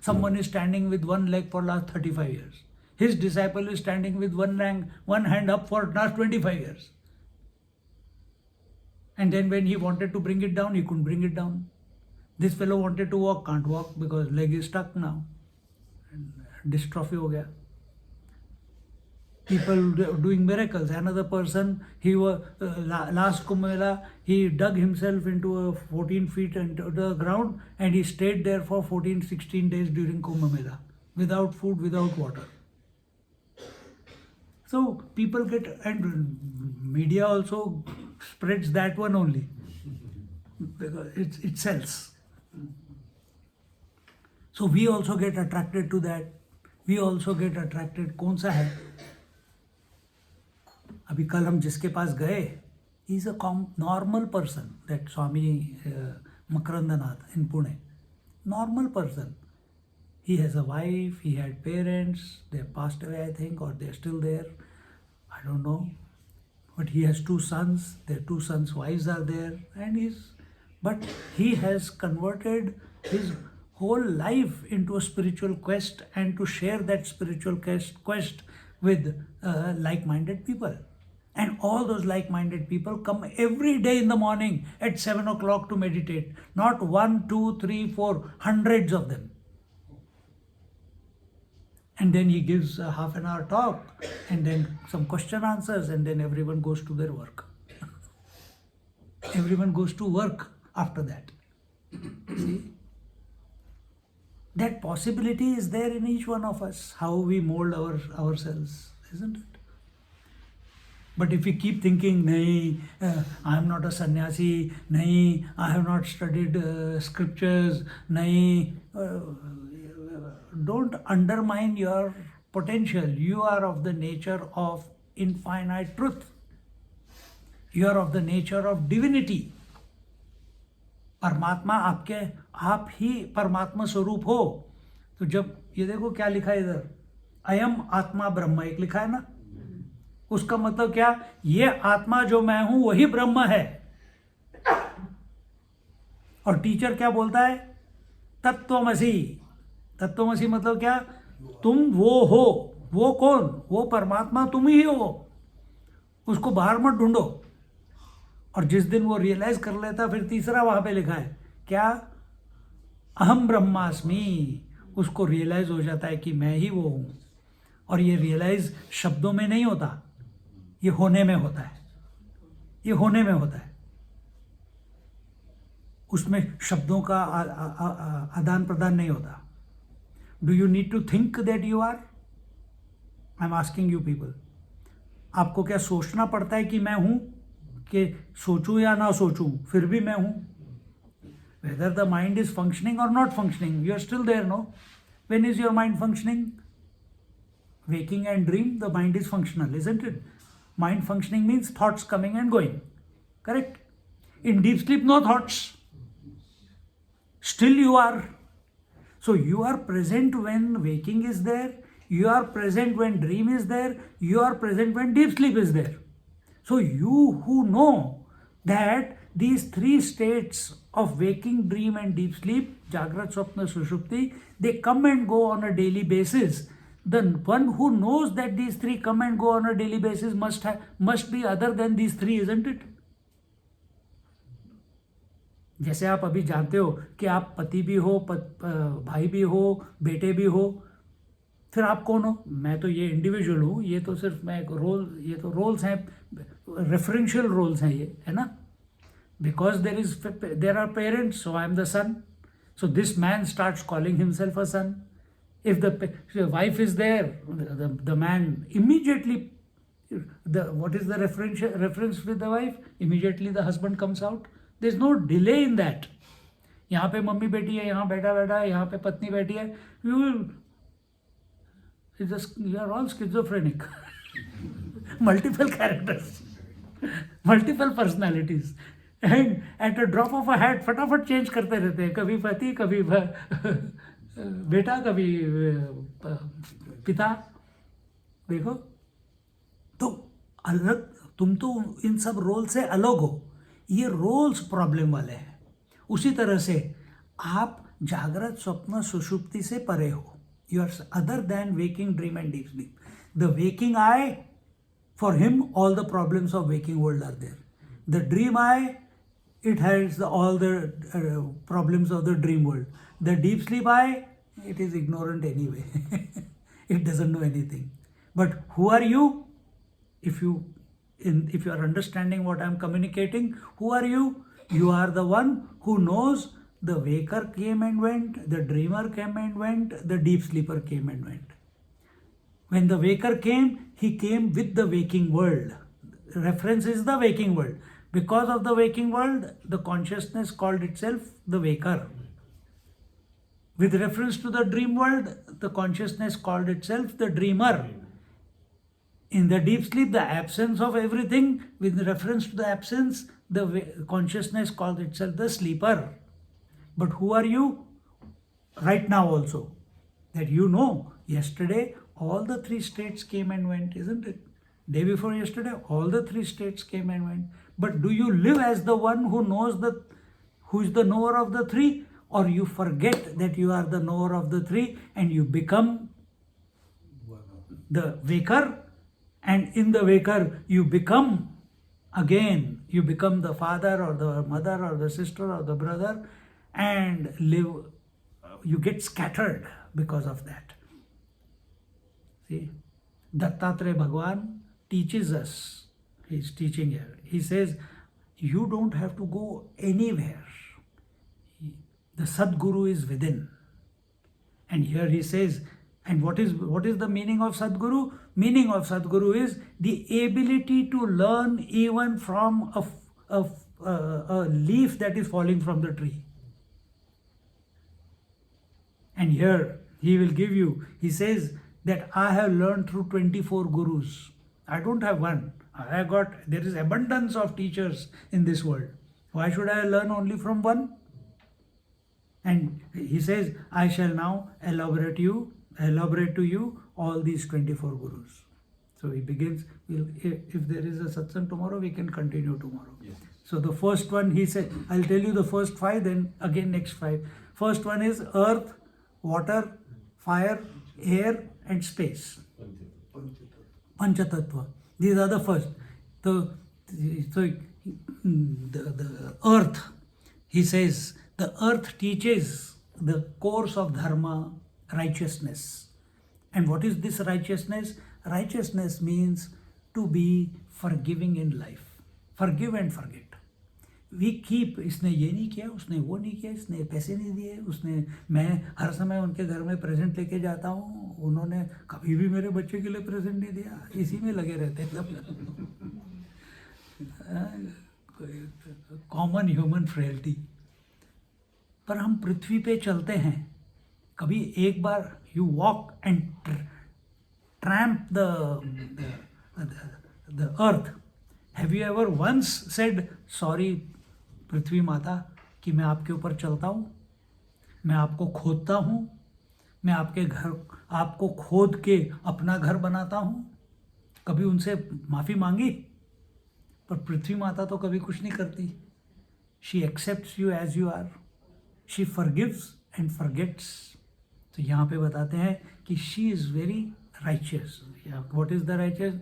Someone is standing with one leg for last 35 years. His disciple is standing with one hand up for last 25 years. And then when he wanted to bring it down, he couldn't bring it down. This fellow wanted to walk, can't walk because leg is stuck now. Dystrophy ho gaya. People doing miracles. Another person, he was last Kumbh Mela, he dug himself into 14 feet into the ground and he stayed there for 14-16 days during Kumbh Mela, without food, without water. So people get, and media also spreads that one only, because it sells. So we also get attracted to that. We also get attracted, कौन सा है? अभी कल हम जिसके पास गए, he is a normal person, that Swami Makarandanath in Pune. Normal person. He has a wife, he had parents, they passed away I think, or they are still there. I don't know. But he has 2 sons, their 2 sons' wives are there, and but he has converted his whole life into a spiritual quest, and to share that spiritual quest with like-minded people. And all those like-minded people come every day in the morning at 7 o'clock to meditate. Not 1, 2, 3, 4, hundreds of them. And then he gives a half an hour talk, and then some question answers, and then everyone goes to their work. Everyone goes to work after that. See? That possibility is there in each one of us, how we mold ourselves, isn't it? But if we keep thinking, nahi, I am not a sannyasi, nahi, I have not studied scriptures, nahi, don't undermine your potential. You are of the nature of infinite truth. You are of the nature of divinity. परमात्मा आप ही परमात्मा स्वरूप हो. तो जब ये देखो क्या लिखा है इधर, अयम आत्मा ब्रह्म एक लिखा है ना, उसका मतलब क्या, ये आत्मा जो मैं हूं वही ब्रह्म है। और टीचर क्या बोलता है, तत्वमसि। तत्वमसि मतलब क्या, तुम वो हो। वो कौन, वो परमात्मा तुम ही हो, उसको बाहर मत ढूंढो। और जिस दिन वो रियलाइज कर लेता, फिर तीसरा वहां पे लिखा है क्या, अहम ब्रह्मास्मि, उसको रियलाइज हो जाता है कि मैं ही वो हूं। और ये रियलाइज शब्दों में नहीं होता, ये होने में होता है, ये होने में होता है। उसमें शब्दों का आदान प्रदान नहीं होता। Do you need to think that you are, I am asking you people, आपको क्या सोचना पड़ता है कि मैं हूं, कि सोचूं या ना सोचूं फिर भी मैं हूं? Whether the mind is functioning or not functioning, you are still there, no? When is your mind functioning? Waking and dream, the mind is functional, isn't it? Mind functioning means thoughts coming and going, correct? In deep sleep, no thoughts. Still you are. So you are present when waking is there, you are present when dream is there, you are present when deep sleep is there. So you who know that these three states of waking, dream and deep sleep, Jagrat, Swapna, Sushupti, they come and go on a daily basis. The one who knows that these three come and go on a daily basis must be other than these three, isn't it? जैसे आप अभी जानते हो कि आप पति भी हो, भाई भी हो, बेटे भी हो, फिर आप कौन हो? मैं तो ये इंडिविजुअल हूँ, ये तो सिर्फ मैं एक रोल, ये तो रोल्स हैं, रेफरेंशियल रोल्स हैं ये, है ना? Because there are parents, so I am the son. So this man starts calling himself a son. If the wife is there, the man immediately, what is the reference with the wife? Immediately the husband comes out. There is no delay in that. यहाँ पे mummy बैठी है, यहाँ बेटा बैठा है, यहाँ पे पत्नी बैठी है. You are all schizophrenic. Multiple characters, multiple personalities. And at a drop of a hat फटाफट चेंज करते रहते हैं, कभी पति, कभी बेटा, कभी पिता। देखो तो अलग, तुम तो इन सब रोल से अलग हो, ये रोल्स प्रॉब्लम वाले हैं। उसी तरह से आप जागृत, स्वप्न, सुषुप्ति से परे हो, you are other than waking, dream and deep sleep. The waking I, for him all the problems of waking world are there. The dream eye, it has all the problems of the dream world. The deep sleep eye, it is ignorant anyway. It doesn't know anything. But who are you? If you are understanding what I am communicating, who are you? You are the one who knows the waker came and went, the dreamer came and went, the deep sleeper came and went. When the waker came, he came with the waking world. Reference is the waking world. Because of the waking world, the consciousness called itself the waker. With reference to the dream world, the consciousness called itself the dreamer. In the deep sleep, the absence of everything, with reference to the absence, the consciousness called itself the sleeper. But who are you right now also? That you know, yesterday all the three states came and went, isn't it? Day before yesterday, all the three states came and went. But do you live as the one who knows who is the knower of the three, or you forget that you are the knower of the three and you become the waker, and in the waker you become again, you become the father or the mother or the sister or the brother, and you get scattered because of that. See, Dattatreya Bhagwan teaches us, he's teaching here. He says, you don't have to go anywhere. The Sadguru is within. And here he says, and what is the meaning of Sadguru? Meaning of Sadguru is the ability to learn even from a leaf that is falling from the tree. And here he will give you, he says that I have learned through 24 gurus. I don't have one. There is abundance of teachers in this world. Why should I learn only from one? And he says, I shall now elaborate to you all these 24 gurus. So he begins, if there is a satsang tomorrow, we can continue tomorrow. Yes. So the first one, he said, I'll tell you the first 5, then again next 5. First one is earth, water, fire, air and space. Panchatattva. These are the first. The earth, he says, the earth teaches the course of dharma, righteousness. And what is this righteousness? Righteousness means to be forgiving in life. Forgive and forget. We keep, इसने ये नहीं किया, उसने वो नहीं किया, इसने पैसे नहीं दिए, उसने, मैं हर समय उनके घर में प्रेजेंट लेके जाता हूँ, उन्होंने कभी भी मेरे बच्चे के लिए प्रेजेंट नहीं दिया, इसी में लगे रहते हैं सब. Common human frailty. पर हम पृथ्वी पे चलते हैं, कभी एक बार you walk and tramp the earth. Have you ever once said sorry Prithvi Mata कि मैं आपके ऊपर चलता हूँ, मैं आपको खोदता हूँ, मैं आपको खोद के अपना घर बनाता हूँ? कभी उनसे माफ़ी मांगी? पर पृथ्वी माता तो कभी कुछ नहीं करती. She accepts you as you are. She forgives and forgets. तो यहाँ पे बताते हैं कि she is very righteous. Yeah. What is the righteous?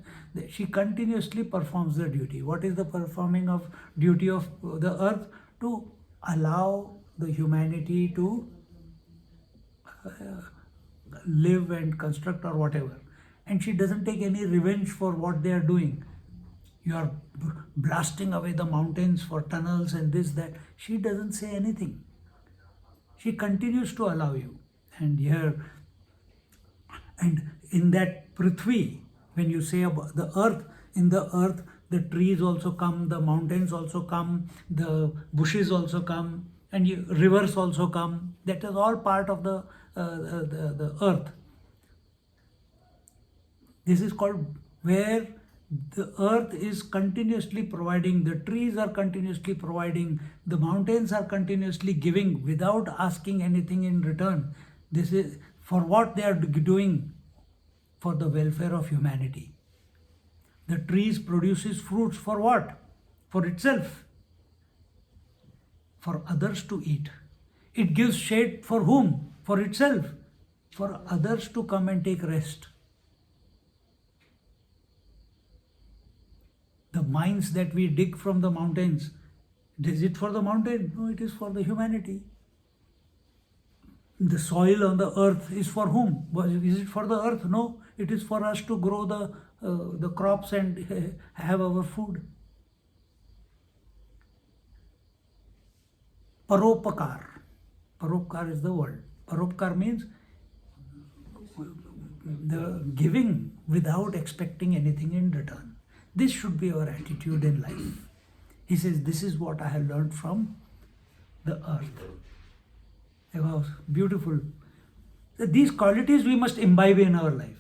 She continuously performs the duty. What is the performing of duty of the earth? To allow the humanity to live and construct or whatever. And she doesn't take any revenge for what they are doing. You are blasting away the mountains for tunnels and this, that. She doesn't say anything. She continues to allow you. And here, and in that Prithvi, when you say about the earth, in the earth, the trees also come, the mountains also come, the bushes also come, and rivers also come. That is all part of the earth. This is called where the earth is continuously providing, the trees are continuously providing, the mountains are continuously giving without asking anything in return. This is for what they are doing, for the welfare of humanity. The trees produces fruits for what? For itself. For others to eat. It gives shade for whom? For itself. For others to come and take rest. The mines that we dig from the mountains, is it for the mountain? No, it is for the humanity. The soil on the earth is for whom? Is it for the earth? No, it is for us to grow the crops and have our food. Paropakar. Paropakar is the word. Paropakar means the giving without expecting anything in return. This should be our attitude in life. He says, this is what I have learned from the earth. It was beautiful. These qualities we must imbibe in our life.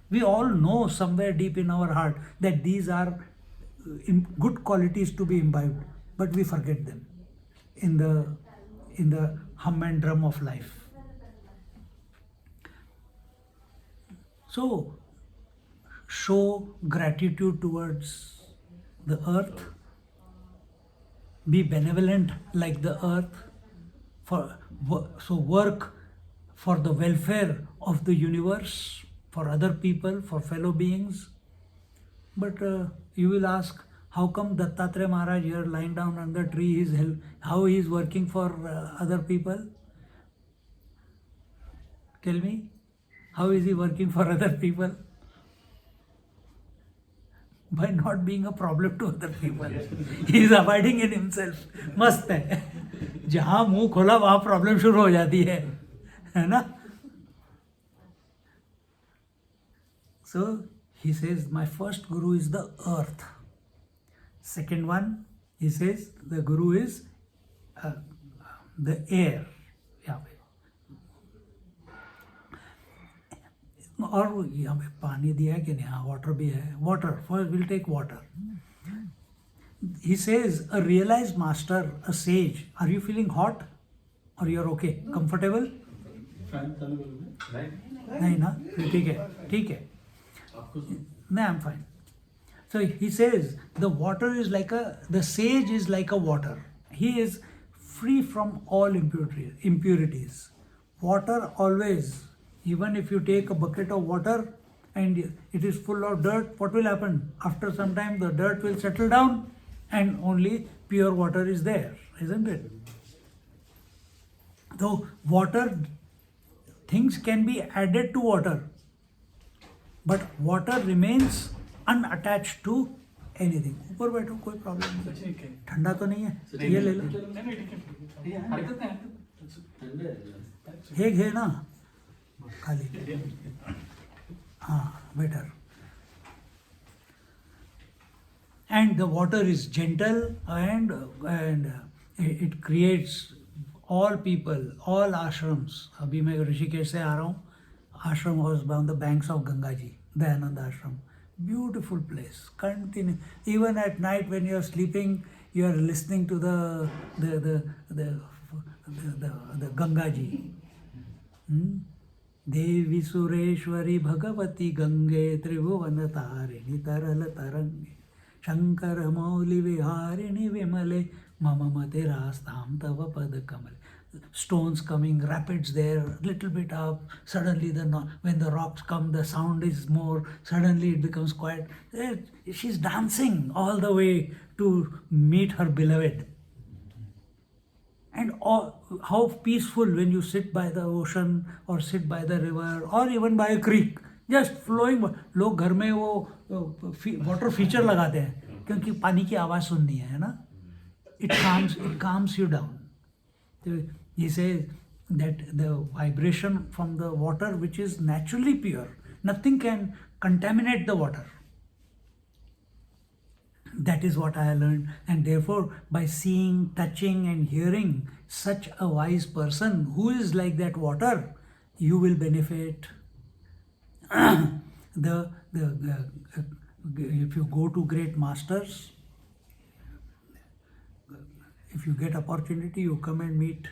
We all know somewhere deep in our heart that these are good qualities to be imbibed, but we forget them in the hum and drum of life. So, show gratitude towards the earth. Be benevolent like the earth. So work for the welfare of the universe, for other people, for fellow beings. But you will ask, how come Dattatreya Maharaj here lying down under the tree, how he is working for other people? Tell me, how is he working for other people? By not being a problem to other people. He is abiding in himself. मस्त है. जहाँ मुंह खोला वहाँ problem शुरू हो जाती है ना? So he says, my first guru is the earth. Second one, he says, the guru is the air. और यहाँ पे पानी दिया है कि नहीं? हाँ, वाटर भी है. Water, first we'll take water. He says, a realized master, a sage, are you feeling hot or you're okay, comfortable? नहीं ना, ठीक है. No, I'm fine. So he says the water is like the sage is like a water. He is free from all impurities. Water always, even if you take a bucket of water and it is full of dirt, what will happen? After some time the dirt will settle down and only pure water is there, isn't it? Though water, things can be added to water, but water remains unattached to anything. ऊपर बैठो, कोई problem नहीं, ठंडा तो नहीं है, ये ले लो, हे घे ना खाली, हाँ better. And the water is gentle and it creates all people, all ashrams. अभी मैं ऋषिकेश से आ रहा हूँ. Ashram was on the banks of Ganga Ji, Dayananda Ashram. Beautiful place. Continue. Even at night when you are sleeping, you are listening to the Ganga Ji. Devi Sureshwari Bhagavati Gange Tribhuvan Tarini Taral Tarange Shankara Mauli Viharini Vimale Mama Materastam Tava Pada Kamale. Stones coming, rapids there, little bit up, suddenly when the rocks come, the sound is more, suddenly it becomes quiet. She's dancing all the way to meet her beloved. And how peaceful when you sit by the ocean or sit by the river or even by a creek, just flowing. लोग घर में वो water feature लगाते हैं क्योंकि पानी की आवाज़ सुननी है ना. It calms you down. He says that the vibration from the water, which is naturally pure, nothing can contaminate the water. That is what I learned, and therefore by seeing, touching and hearing such a wise person who is like that water, you will benefit. If you go to great masters, if you get opportunity, you come and meet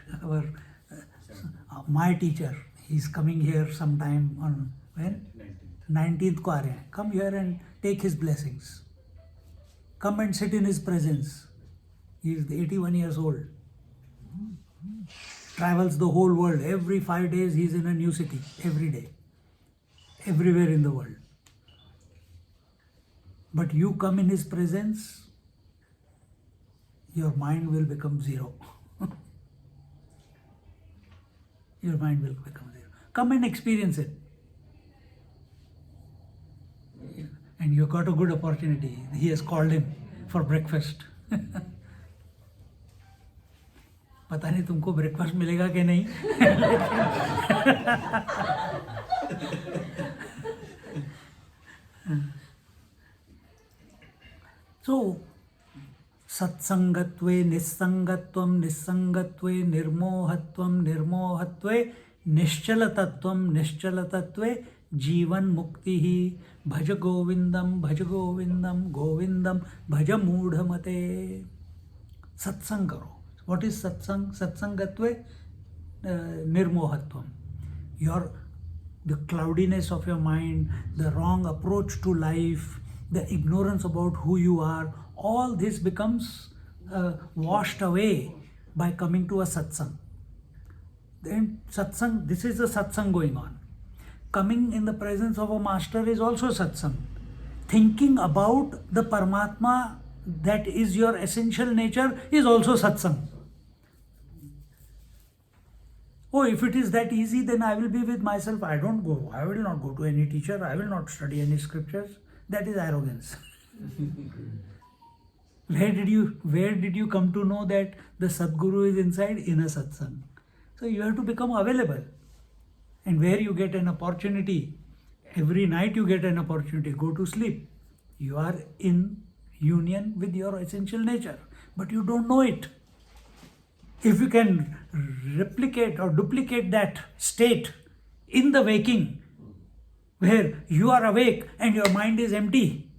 my teacher. He's coming here sometime on when? 19th को आ रहे हैं. Come here and take his blessings. Come and sit in his presence. He is 81 years old. Travels the whole world. Every 5 days he is in a new city. Every day. Everywhere in the world. But you come in his presence, your mind will become zero. Your mind will become zero. Come and experience it. And you got a good opportunity. He has called him for breakfast. पता नहीं तुमको breakfast मिलेगा कि नहीं. So, सत्संगत्वे निस्संगत्वं निस्संगत्वे निर्मोहत्वं निर्मोहत्वे निश्चलतत्वं निश्चलतत्वे जीवन मुक्ति ही भज गोविंदम गोविंदम भज मूढ़मते. सत्संग करो. What is satsang? Satsangatve nirmohatvam. The cloudiness of your mind, the wrong approach to life, the ignorance about who you are, all this becomes washed away by coming to a satsang. Then satsang, this is the satsang going on. Coming in the presence of a master is also satsang. Thinking about the Paramatma that is your essential nature is also satsang. Oh, if it is that easy, then I will be with myself. I will not go to any teacher. I will not study any scriptures. That is arrogance. Where did you come to know that the Sadguru is inside? In a satsang. So you have to become available. And where you get an opportunity, every night you get an opportunity, go to sleep. You are in union with your essential nature, but you don't know it. If you can replicate or duplicate that state in the waking, where you are awake and your mind is empty,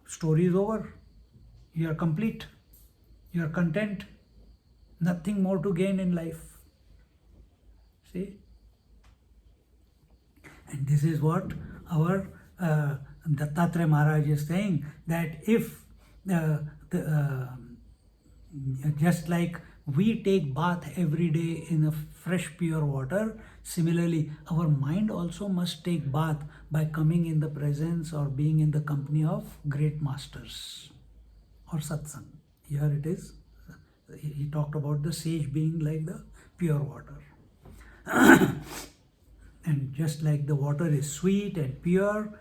story is over. You are complete. You are content. Nothing more to gain in life. See? And this is what our Dattatreya Maharaj is saying, that if just like we take bath every day in a fresh pure water, similarly our mind also must take bath by coming in the presence or being in the company of great masters or satsang. Here it is, he talked about the sage being like the pure water. And just like the water is sweet and pure,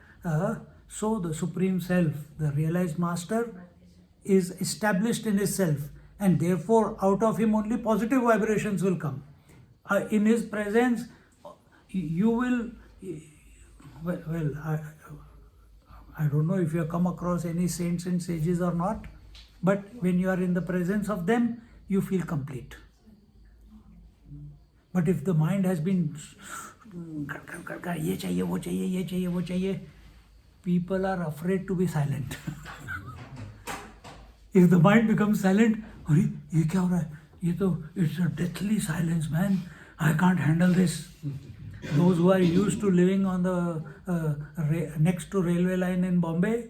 so the Supreme Self, the realized Master, is established in his self, and therefore out of him only positive vibrations will come. In his presence, you will, I don't know if you have come across any saints and sages or not, but when you are in the presence of them, you feel complete. But if the mind has been ye chahiye, wo chahiye, ye chahiye, wo chahiye, people are afraid to be silent. If the mind becomes silent, अरे ये क्या हो रहा है? ये तो it's a deathly silence, man. I can't handle this. Those who are used to living on the next to railway line in Bombay,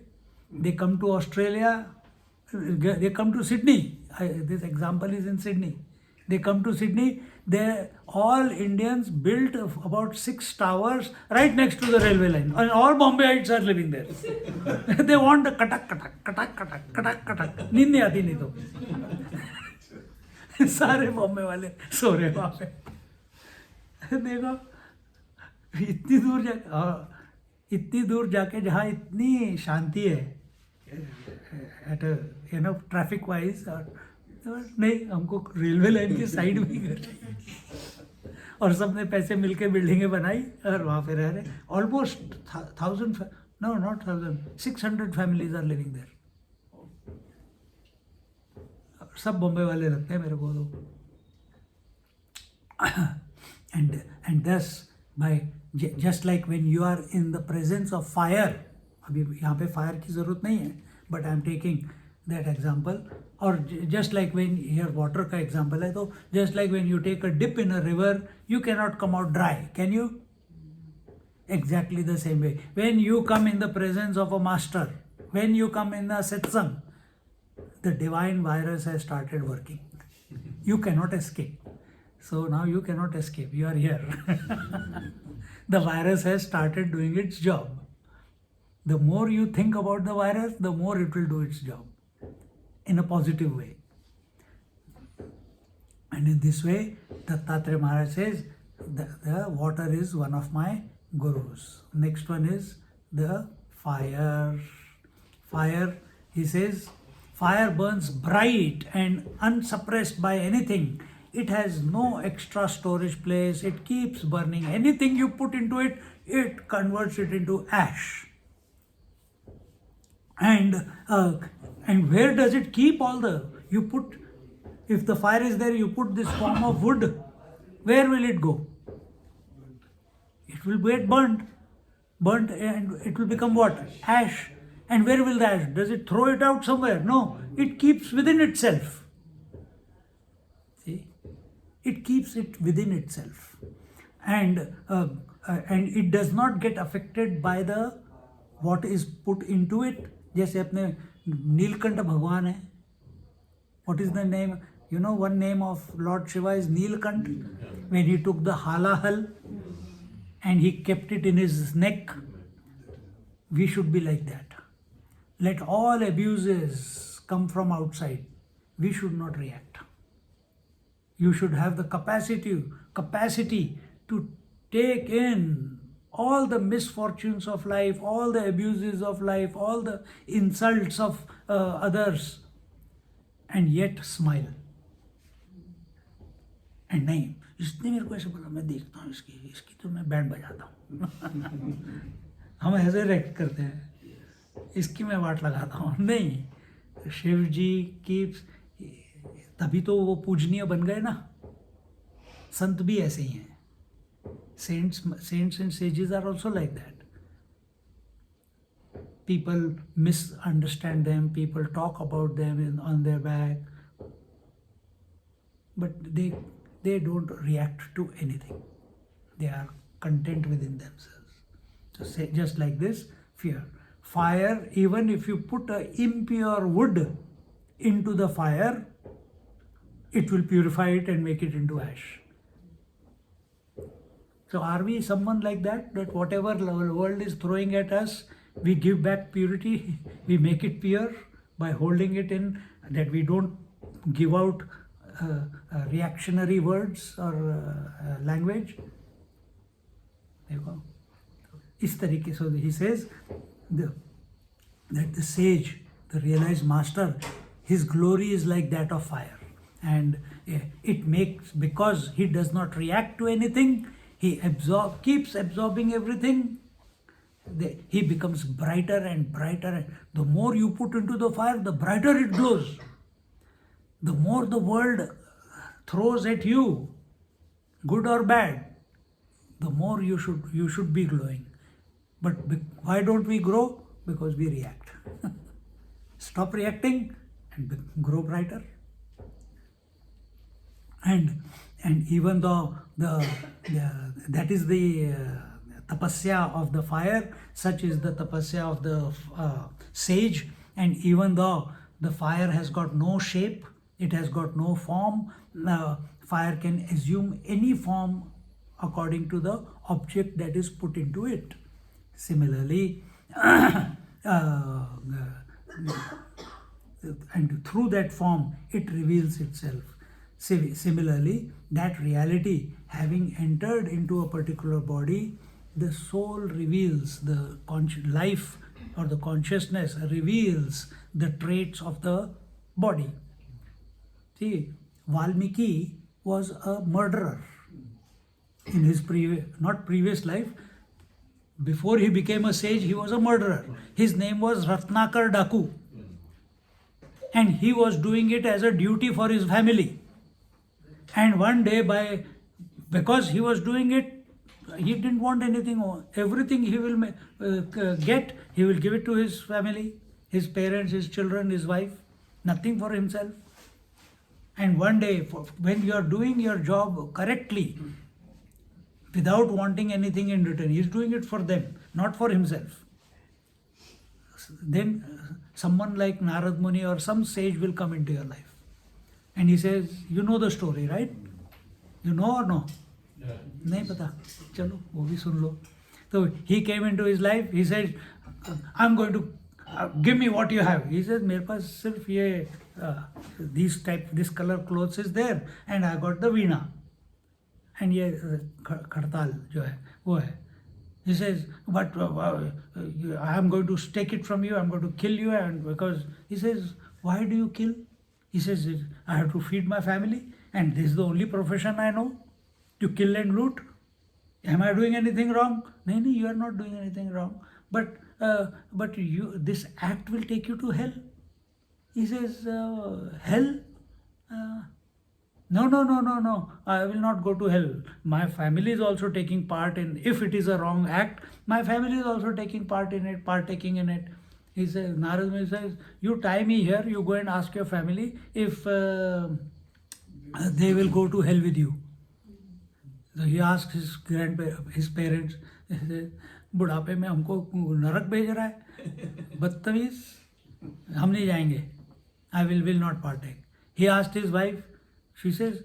they come to Australia, they come to Sydney. This example is in Sydney. They come to Sydney, all Indians built about 6 towers right next to the railway line. And all Bombayites are living there. They want the katak, katak, katak, katak, katak, katak. नींद नहीं आती नहीं तो. सारे बॉम्बे वाले सो रहे वहाँ पे. देखो, इतनी दूर जाके जहाँ इतनी शांति है, ट्रैफिक वाइज, नहीं, हमको रेलवे लाइन की साइड में घर चाहिए. और सबने पैसे मिलके बिल्डिंगें बनाई और वहाँ पे रह रहे. Almost 600 families are living there. सब बॉम्बे वाले लगते हैं मेरे को तो. and thus by just like when you are in the presence of fire, अभी यहाँ पे फायर की ज़रूरत नहीं है, but I am taking that example. और just like when here water का example है, तो just like when you take a dip in a river, you cannot come out dry, can you? Exactly the same way. When you come in the presence of a master, when you come in a satsang, the divine virus has started working. You cannot escape. So now you cannot escape. You are here. The virus has started doing its job. The more you think about the virus, the more it will do its job in a positive way. And in this way, Dattatreya Maharaj says, the water is one of my gurus. Next one is the fire. Fire, he says, fire burns bright and unsuppressed by anything. It has no extra storage place. It keeps burning. Anything you put into it, it converts it into ash. And where does it keep all the, you put, if the fire is there, you put this form of wood, where will it go? It will get burnt, and it will become what? Ash. And where will the ash? Does it throw it out somewhere? No, it keeps within itself. See, it keeps it within itself, and it does not get affected by the what is put into it. जैसे अपने नीलकंठ भगवान है. What is the name? You know, one name of Lord Shiva is Neelkant. When he took the halahal and he kept it in his neck, we should be like that. Let all abuses come from outside. We should not react. You should have the capacity to take in all the misfortunes of life, all the abuses of life, all the insults of others, and yet smile. And नहीं, इसने मेरे को ऐसे बोला, मैं देखता हूँ इसकी तो मैं बैंड बजाता हूँ. हम ऐसे रिएक्ट करते हैं, इसकी मैं वाट लगाता हूँ. नहीं, शिव जी कीप्स, तभी तो वो पूजनीय बन गए ना. संत भी ऐसे ही हैं. Saints and sages are also like that. People misunderstand them, people talk about them on their back, but they don't react to anything. They are content within themselves. So say, just like this, fear. Fire, even if you put a impure wood into the fire, it will purify it and make it into ash. So are we someone like that? That whatever the world is throwing at us, we give back purity, we make it pure by holding it in, that we don't give out reactionary words or language. देखो इस तरीके से he says that the sage, the realized master, his glory is like that of fire, and it makes, because he does not react to anything, he keeps absorbing everything. He becomes brighter and brighter. The more you put into the fire, the brighter it glows. The more the world throws at you, good or bad, the more you should be glowing. But why don't we grow? Because we react. Stop reacting and grow brighter. And even though that is the tapasya of the fire, such is the tapasya of the sage. And even though the fire has got no shape, it has got no form, fire can assume any form according to the object that is put into it. Similarly, and through that form it reveals itself. Similarly, that reality having entered into a particular body, the soul reveals, the life or the consciousness reveals the traits of the body. See, Valmiki was a murderer in his previous life. Before he became a sage, he was a murderer. His name was Ratnakar Daku. And he was doing it as a duty for his family. And one day, because he was doing it, he didn't want anything. Everything he will get, he will give it to his family, his parents, his children, his wife. Nothing for himself. And one day, when you are doing your job correctly, without wanting anything in return, he is doing it for them, not for himself. Then someone like Narad Muni or some sage will come into your life. And he says, you know the story, right? You know or no? नहीं पता, चलो वो भी सुन लो. So he came into his life. He said, I'm going to give me what you have. He says, मेरे पास सिर्फ ये this color clothes is there, and I got the veena. And ये खड़ताल जो है वो है. He says, but I am going to take it from you. I am going to kill you, and because he says, why do you kill? He says, I have to feed my family, and this is the only profession I know, to kill and loot. Am I doing anything wrong? No, you are not doing anything wrong. But this act will take you to hell. He says, hell? No. I will not go to hell. My family is also taking part in. If it is a wrong act, my family is also taking part in it, partaking in it. He says, Narad Muni says, you tie me here. You go and ask your family if they will go to hell with you. So he asked his parents. He said, बुढ़ापे में हमको नरक भेज रहा है, बदतमीज, हम नहीं जाएंगे. I will not partake. He asked his wife. She says,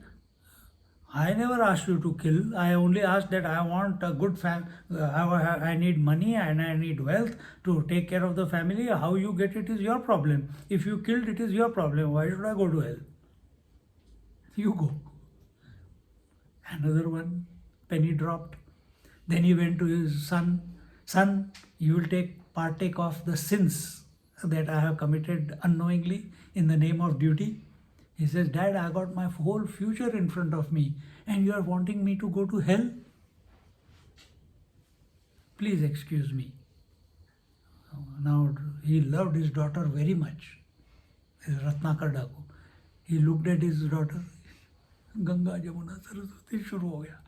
I never asked you to kill. I only asked that I want a good I need money and I need wealth to take care of the family. How you get it is your problem. If you killed, it is your problem. Why should I go to hell? You go. Another one, penny dropped. Then he went to his son. Son, you will partake of the sins that I have committed unknowingly in the name of duty. He says, Dad, I got my whole future in front of me, and you are wanting me to go to hell? Please excuse me. Now, he loved his daughter very much, Ratnakar Daku. He looked at his daughter, Ganga, Jamuna, Saraswati, shuru ho gaya.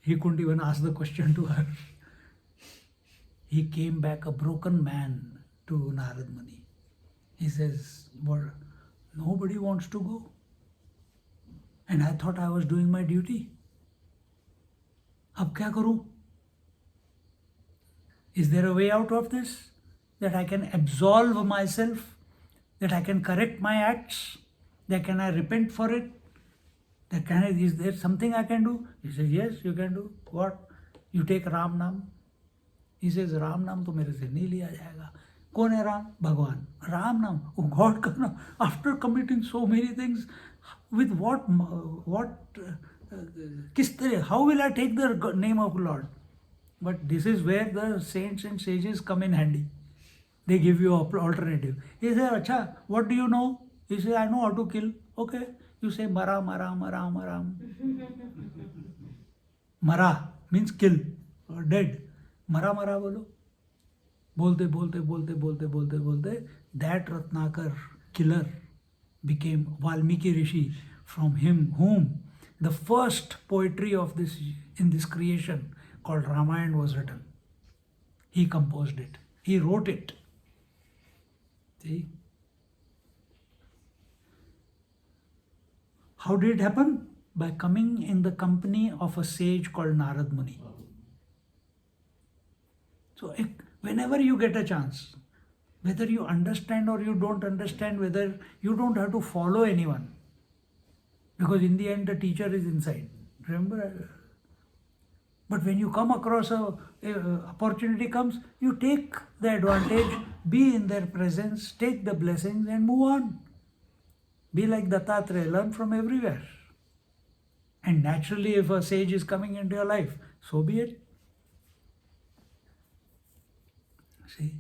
He couldn't even ask the question to her. He came back a broken man to Narad Muni. He says, well, nobody wants to go. And I thought I was doing my duty. अब क्या करूं? Is there a way out of this? That I can absolve myself? That I can correct my acts? That can I repent for it? That can I, is there something I can do? He says, yes, you can do. What? You take Ram Nam. He says, Ram Nam to mere se nahi liya jayega. कौन है राम? भगवान. राम नाम, oh God का नाम. After committing so many things, with किस तरह, how will I take the name of Lord? But this is where the saints and sages come in handy. They give you an alternative. He says, Acha, what do you know? He says, I know how to kill. Okay. You say, Mara, Mara, Mara, Mara. Mara means kill or dead. Mara, Mara bolo. बोलते that Ratnakar killer became Valmiki Rishi, from him whom the first poetry of this in this creation called Ramayana was written. He composed it. He wrote it. See? How did it happen? By coming in the company of a sage called Narad Muni. So whenever you get a chance, whether you understand or you don't understand, whether you don't have to follow anyone, because in the end the teacher is inside. Remember? But when you come across a opportunity comes, you take the advantage, be in their presence, take the blessings and move on. Be like Dattatreya, learn from everywhere. And naturally, if a sage is coming into your life, so be it. See?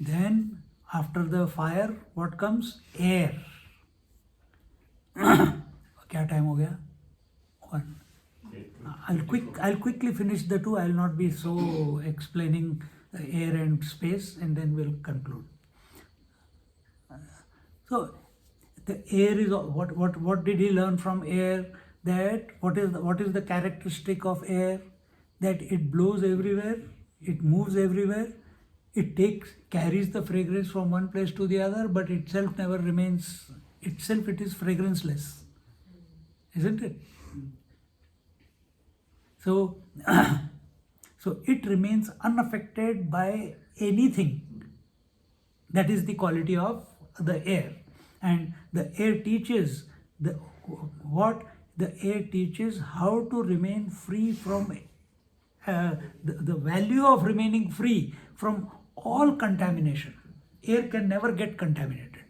Then, after the fire, what comes? Air. क्या time हो गया? 1. I'll quickly finish the 2. I'll not be so explaining air and space, and then we'll conclude. So the air is what did he learn from air? That what is the characteristic of air? That it blows everywhere, it moves everywhere, it carries the fragrance from one place to the other, but itself never remains itself. It is fragranceless, isn't it? So it remains unaffected by anything. That is the quality of the air. And the air teaches the air teaches how to remain free from the value of remaining free from all contamination. Air can never get contaminated.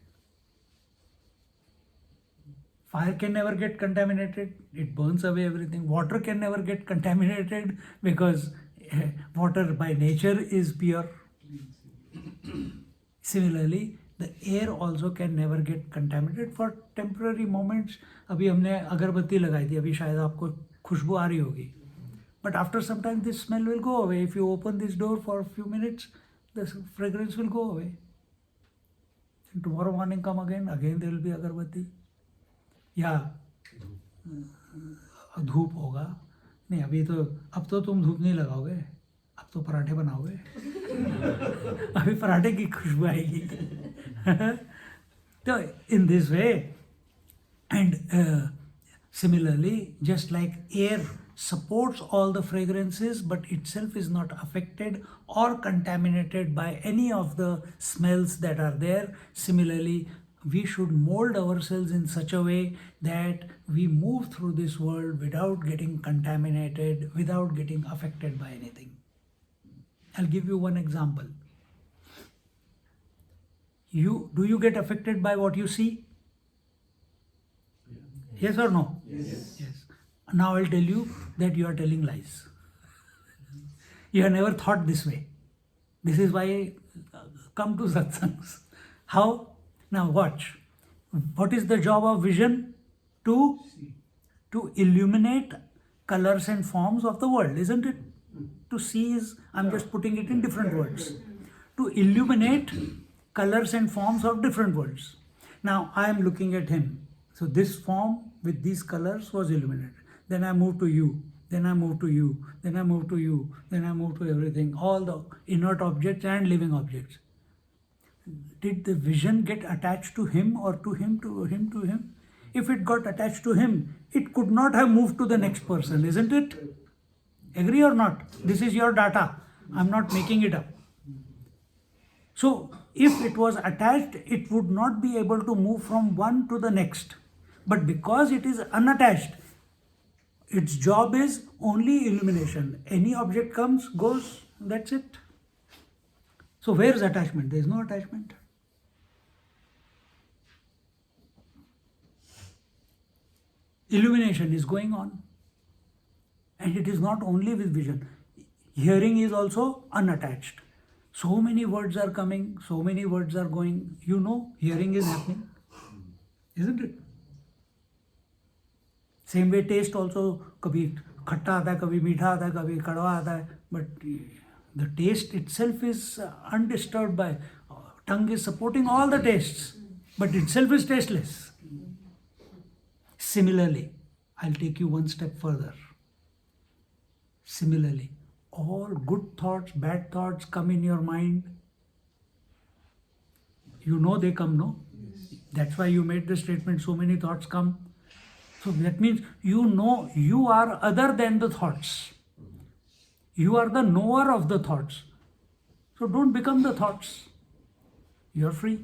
Fire can never get contaminated. It burns away everything. Water can never get contaminated because water by nature is pure. Similarly, the air also can never get contaminated for temporary moments. अभी हमने अगरबत्ती लगाई थी, अभी शायद आपको खुशबू आ रही होगी. But after some time, this smell will go away. If you open this door for a few minutes, the fragrance will go away. And tomorrow morning come again there will be agarbatti. या धूप होगा. नहीं, अब तो तुम धूप नहीं लगाओगे, अब तो पराठे बनाओगे. अभी पराठे की खुशबू आएगी. So in this way, and similarly, just like air supports all the fragrances but itself is not affected or contaminated by any of the smells that are there, similarly we should mold ourselves in such a way that we move through this world without getting contaminated, without getting affected by anything. I'll give you one example. Do you get affected by what you see? Yes or no? Yes. Now I'll tell you that you are telling lies. You have never thought this way. This is why I come to satsangs. How? Now watch. What is the job of vision? To illuminate colors and forms of the world, isn't it? To see is, I'm just putting it in different words. To illuminate colors and forms of different worlds. Now I am looking at him. So this form with these colors was illuminated. Then I move to you. Then I move to you. Then I move to you. Then I move to everything. All the inert objects and living objects. Did the vision get attached to him or to him, to him, to him? If it got attached to him, it could not have moved to the next person, isn't it? Agree or not? This is your data. I'm not making it up. So, if it was attached, it would not be able to move from one to the next. But because it is unattached, its job is only illumination. Any object comes, goes, that's it. So, where is attachment? There is no attachment. Illumination is going on. And it is not only with vision. Hearing is also unattached. So many words are coming, so many words are going. You know, hearing is happening. Isn't it? Same way taste also, कभी खट्टा आता है, कभी मीठा आता है, कभी कड़वा आता है. But the taste itself is undisturbed by, tongue is supporting all the tastes, but itself is tasteless. Similarly, I'll take you one step further. Similarly, all good thoughts, bad thoughts come in your mind. You know they come, no? That's why you made the statement, so many thoughts come. So that means you know you are other than the thoughts. You are the knower of the thoughts. So don't become the thoughts. You're free.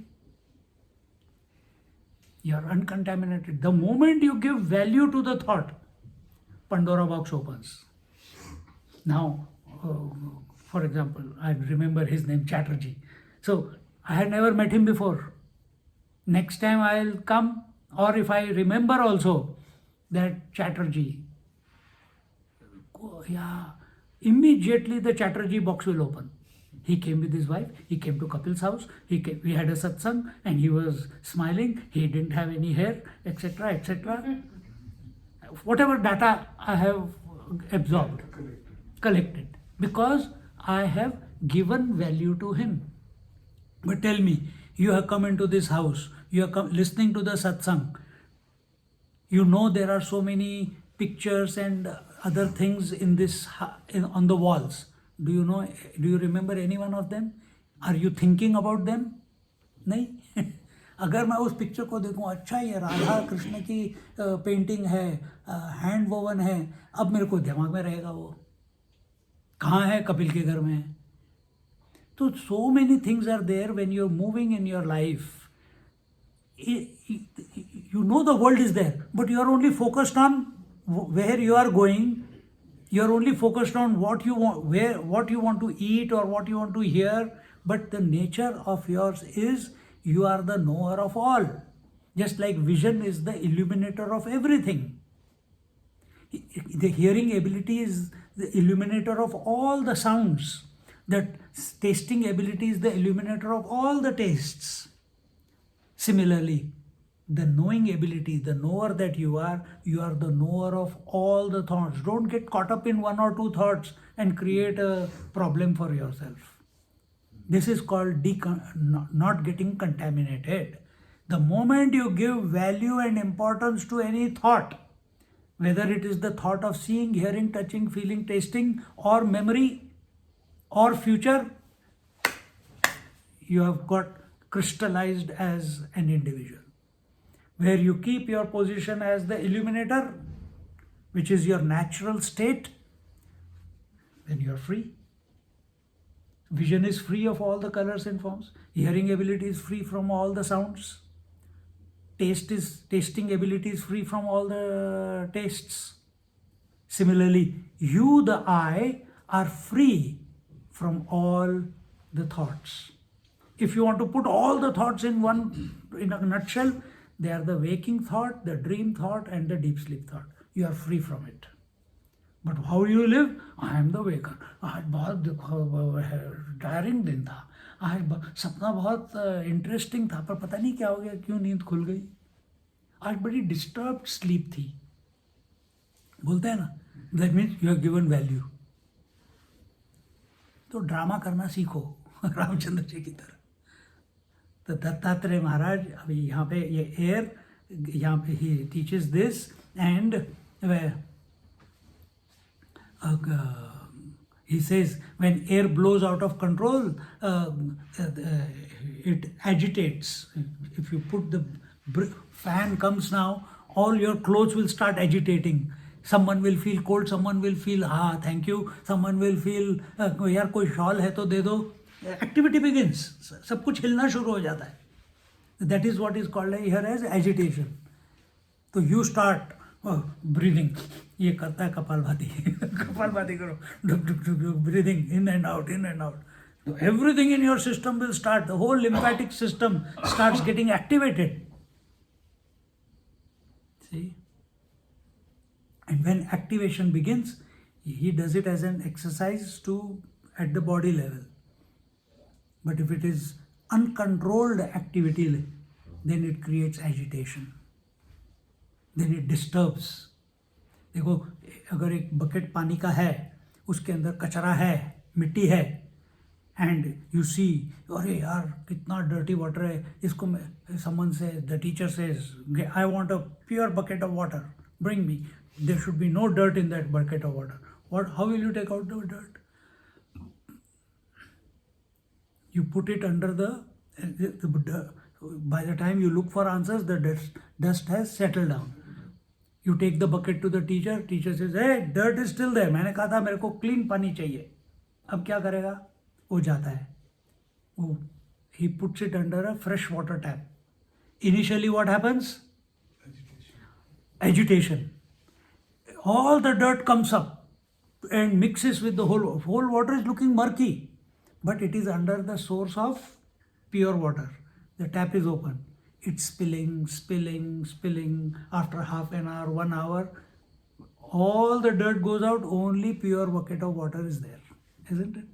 You're uncontaminated. The moment you give value to the thought, Pandora box opens. Now, for example, I remember his name, Chatterjee. So I had never met him before. Next time I'll come, or if I remember also that Chatterjee, yeah, immediately the Chatterjee box will open. He came with his wife, he came to Kapil's house, we had a satsang and he was smiling, he didn't have any hair, etc., etc. Whatever data I have absorbed, collected, because I have given value to him. But tell me, you have come into this house, you are listening to the satsang, you know there are so many pictures and other things in this on the walls. Do you know? Do you remember any one of them? Are you thinking about them? नहीं. अगर मैं उस picture को देखूं, अच्छा ये राधा कृष्ण की painting है, हैंड वोवन है, अब मेरे को दिमाग में रहेगा वो. कहाँ है? कपिल के घर में है. तो so many things are there when you're moving in your life. You know the world is there, but you are only focused on where you are going. You are only focused on what you want, what you want to eat or what you want to hear. But the nature of yours is you are the knower of all. Just like vision is the illuminator of everything. The hearing ability is the illuminator of all the sounds. The tasting ability is the illuminator of all the tastes. Similarly, the knowing ability, the knower that you are the knower of all the thoughts. Don't get caught up in one or two thoughts and create a problem for yourself. This is called not getting contaminated. The moment you give value and importance to any thought, whether it is the thought of seeing, hearing, touching, feeling, tasting, or memory, or future, you have got crystallized as an individual. Where you keep your position as the illuminator, which is your natural state, then you are free. Vision is free of all the colors and forms. Hearing ability is free from all the sounds. Tasting ability is free from all the tastes. Similarly, you, the I, are free from all the thoughts. If you want to put all the thoughts in a nutshell, they are the waking thought, the dream thought, and the deep sleep thought. You are free from it. But how you live? I am the waker. आज बहुत tiring दिन था, आज सपना बहुत interesting था, पर पता नहीं क्या हो गया, क्यों नींद खुल गई. आज बड़ी डिस्टर्ब्ड स्लीप थी. बोलते हैं ना, that means you have given value. तो ड्रामा करना सीखो रामचंद्र जी की तरह. तो दत्तात्रेय महाराज अभी यहाँ पे ये एयर, यहाँ पे he teaches this and he says when air blows out of control, it agitates. If you put the fan comes now, all your clothes will start agitating. someone will feel cold, someone will feel thank you, someone will feel यार कोई shawl है तो दे दो. Activity begins. सब कुछ हिलना शुरू हो जाता है. That is what is called here as agitation. तो you start breathing. ये करता है कपालभाति. कपालभाति करो. डुक डुक डुक डुक. Breathing in and out, in and out. So everything in your system will start. The whole lymphatic system starts getting activated. See? And when activation begins, he does it as an exercise at the body level. But if it is uncontrolled activity, then it creates agitation. Then it disturbs. देखो, अगर एक bucket पानी का है, उसके अंदर कचरा है, मिट्टी है, and you see, अरे यार कितना dirty water है, इसको someone says, the teacher says, I want a pure bucket of water, bring me. There should be no dirt in that bucket of water. How will you take out the dirt? You put it under by the time you look for answers, the dust has settled down. You take the bucket to the teacher says, hey, dirt is still there. मैंने कहा था मेरे को clean पानी चाहिए. अब क्या करेगा? वो जाता है. He puts it under a fresh water tap. Initially what happens? Agitation. All the dirt comes up and mixes with the whole water is looking murky, but it is under the source of pure water. The tap is open. It's spilling. After half an hour, 1 hour, all the dirt goes out, only pure bucket of water is there. Isn't it?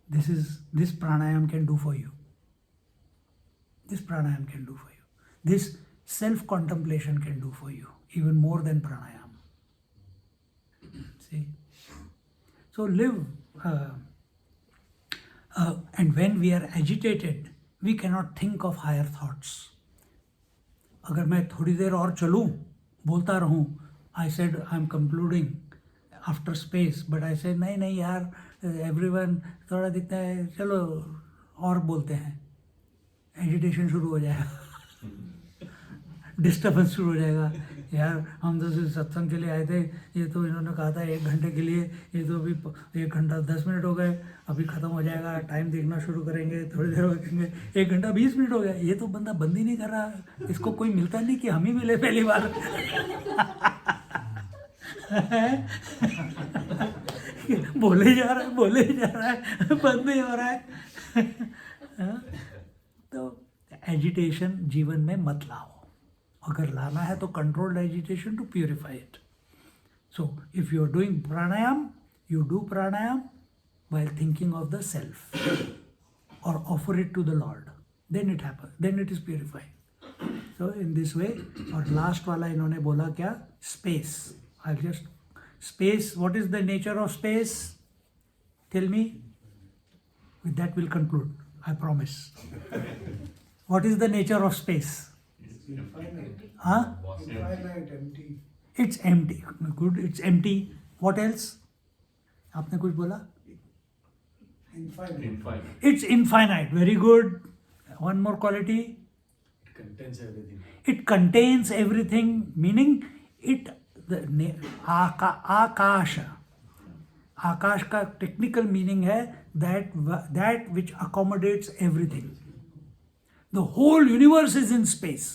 This pranayam can do for you. This pranayam can do for you. This self-contemplation can do for you, even more than pranayam. See? So live, and when we are agitated, we cannot think of higher thoughts. अगर मैं थोड़ी देर और चलूं, बोलता रहूं, I said I'm concluding after space, but I said नहीं यार, everyone थोड़ा दिखता है, चलो और बोलते हैं. Agitation शुरू हो जाएगा. डिस्टर्बेंस शुरू हो जाएगा. यार हम तो सिर्फ सत्संग के लिए आए थे, ये तो इन्होंने कहा था 1 घंटे के लिए, ये तो अभी 1 घंटा 10 मिनट हो गए, अभी ख़त्म हो जाएगा, टाइम देखना शुरू करेंगे, थोड़ी देर रखेंगे, 1 घंटा 20 मिनट हो गया. ये तो बंदा बंद ही नहीं कर रहा. इसको कोई मिलता नहीं कि हम ही मिले पहली बार. बोले जा रहा है, बंद नहीं हो रहा है. तो एजिटेशन जीवन में मत लाओ. अगर लाना है तो controlled agitation to purify it. So if you are doing pranayam, you do pranayam while thinking of the self or offer it to the Lord. Then it happens. Then it is purified. So in this way, और last वाला इन्होंने बोला क्या? Space. I'll just space. What is the nature of space? Tell me. With that we'll conclude. I promise. What is the nature of space? Infinite. Huh? Infinite, empty. It's empty. Good. It's empty. What else? आपने कुछ बोला? Infinite. It's infinite. Very good. One more quality. It contains everything. It contains everything. Meaning आकाश. आकाश का technical meaning है that which accommodates everything. The whole universe is in space.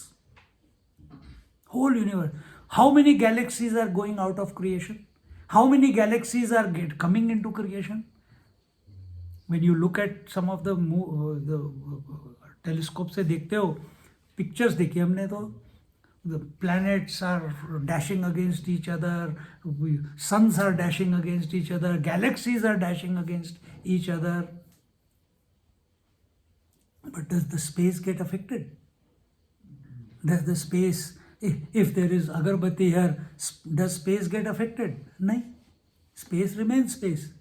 Whole universe. How many galaxies are going out of creation? How many galaxies are coming into creation? When you look at some of the telescope से देखते हो, pictures देखी हमने तो, the planets are dashing against each other, suns are dashing against each other, galaxies are dashing against each other. But does the space get affected? Does the space, if there is agarbatti here, does space get affected? No. Space remains space.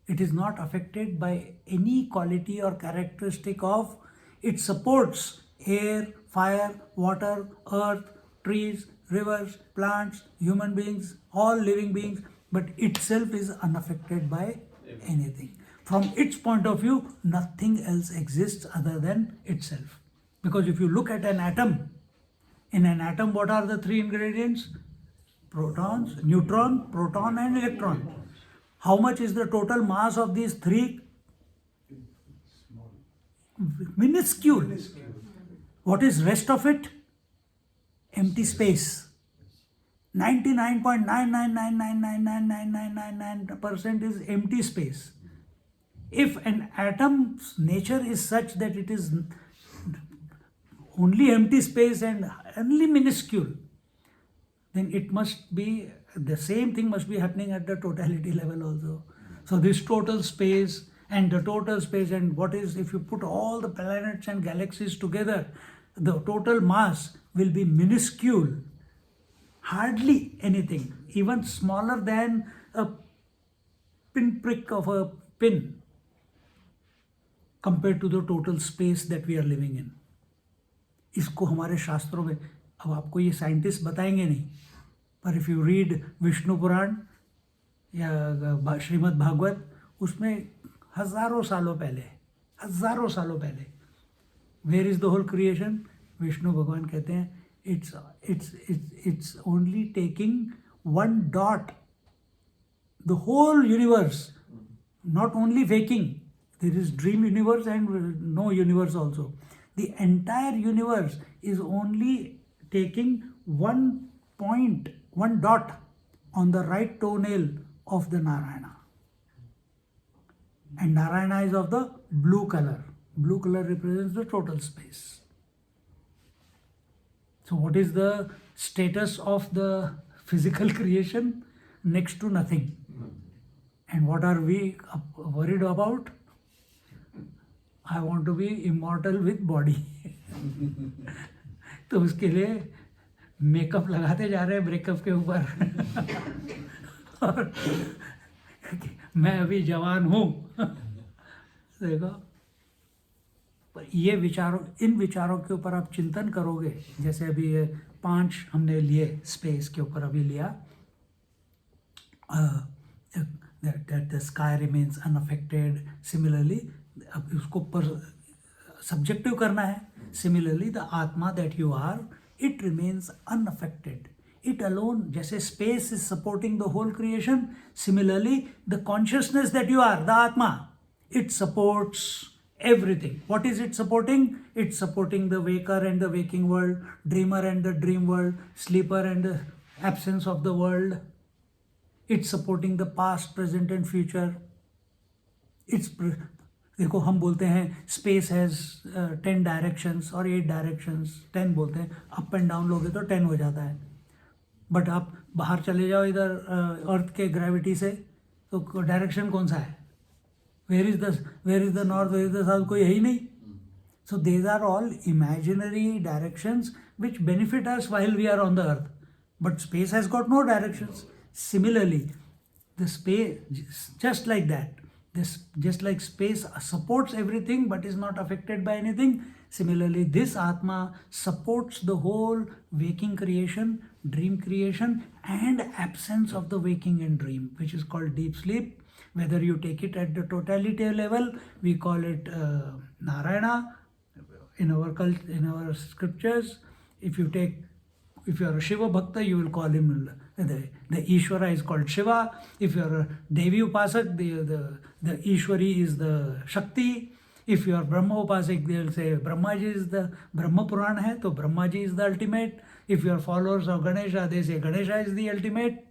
It is not affected by any quality or characteristic of, it supports air, fire, water, earth, trees, rivers, plants, human beings, all living beings, but itself is unaffected by anything. From its point of view, nothing else exists other than itself. Because if you look at an atom, In an atom, what are the three ingredients? Protons, neutron, proton, and electron. How much is the total mass of these three? Small. Minuscule. Minuscule. What is rest of it? Empty space. 99.999999999% is empty space. If an atom's nature is such that it is only empty space and only minuscule, then it must be, the same thing must be happening at the totality level also. So this total space and the total space, and what is, if you put all the planets and galaxies together, the total mass will be minuscule, hardly anything, even smaller than a pinprick of a pin compared to the total space that we are living in. इसको हमारे शास्त्रों में, अब आपको ये scientist बताएंगे नहीं, पर if you read Vishnu Purana या श्रीमद् भागवत, उसमें हजारों सालों पहले where is the whole creation, Vishnu भगवान कहते हैं it's only taking one dot, the whole universe, not only waking, there is dream universe and no universe also. The entire universe is only taking one point, one dot on the right toenail of the Narayana. And Narayana is of the blue color. Blue color represents the total space. So what is the status of the physical creation? Next to nothing. And what are we worried about? I want to be immortal with body. तो उसके लिए makeup लगाते जा रहे हैं breakup के ऊपर और मैं अभी जवान हूँ देखो, पर ये विचारों, इन विचारों के ऊपर आप चिंतन करोगे, जैसे अभी ये 5 हमने लिए स्पेस के ऊपर अभी लिया, that the sky remains unaffected. Similarly, अब उसको पर subjective करना है. Similarly, the Atma that you are, it remains unaffected. It alone, जैसे space is supporting the whole creation, similarly, the consciousness that you are, the Atma, it supports everything. What is it supporting? It's supporting the waker and the waking world, dreamer and the dream world, sleeper and the absence of the world. It's supporting the past, present and future. देखो हम बोलते हैं space has 10 directions और 8 directions, 10 बोलते हैं, up and down लोगे तो 10 हो जाता है, बट आप बाहर चले जाओ इधर अर्थ के ग्रेविटी से, तो डायरेक्शन कौन सा है? Where is the north, where is the south, कोई है ही नहीं. So these are all imaginary directions which benefit us while we are on the earth, but space has got no directions. Similarly, the space, just like that, just like space supports everything but is not affected by anything, similarly this Atma supports the whole waking creation, dream creation and absence of the waking and dream, which is called deep sleep. Whether you take it at the totality level, we call it Narayana in our scriptures. If you are a Shiva Bhakta, you will call him the Ishvara is called Shiva. If you are a Devi Upasak, the Ishwari is the Shakti. If you are Brahma Upasak, they will say Brahmaji is the Brahma Purana hai, so Brahmaji is the ultimate. If you are followers of Ganesha, they say Ganesha is the ultimate.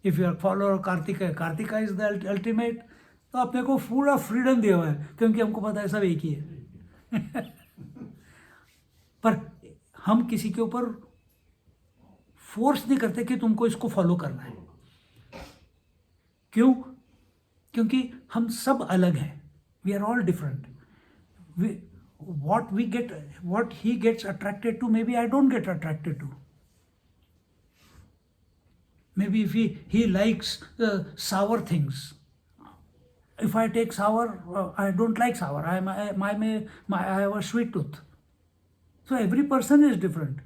If you are follower of Kartika, Kartika is the ultimate. तो अपने को पूरा freedom दिया हुआ है, क्योंकि हमको पता है सब एक ही है. पर हम किसी के ऊपर फोर्स नहीं करते कि तुमको इसको फॉलो करना है. क्यों? क्योंकि हम सब अलग हैं. We are all different. what he gets attracted to, maybe I don't get attracted to. Maybe if he likes sour things, if I take sour, I don't like sour. I have a sweet tooth. So every person is different.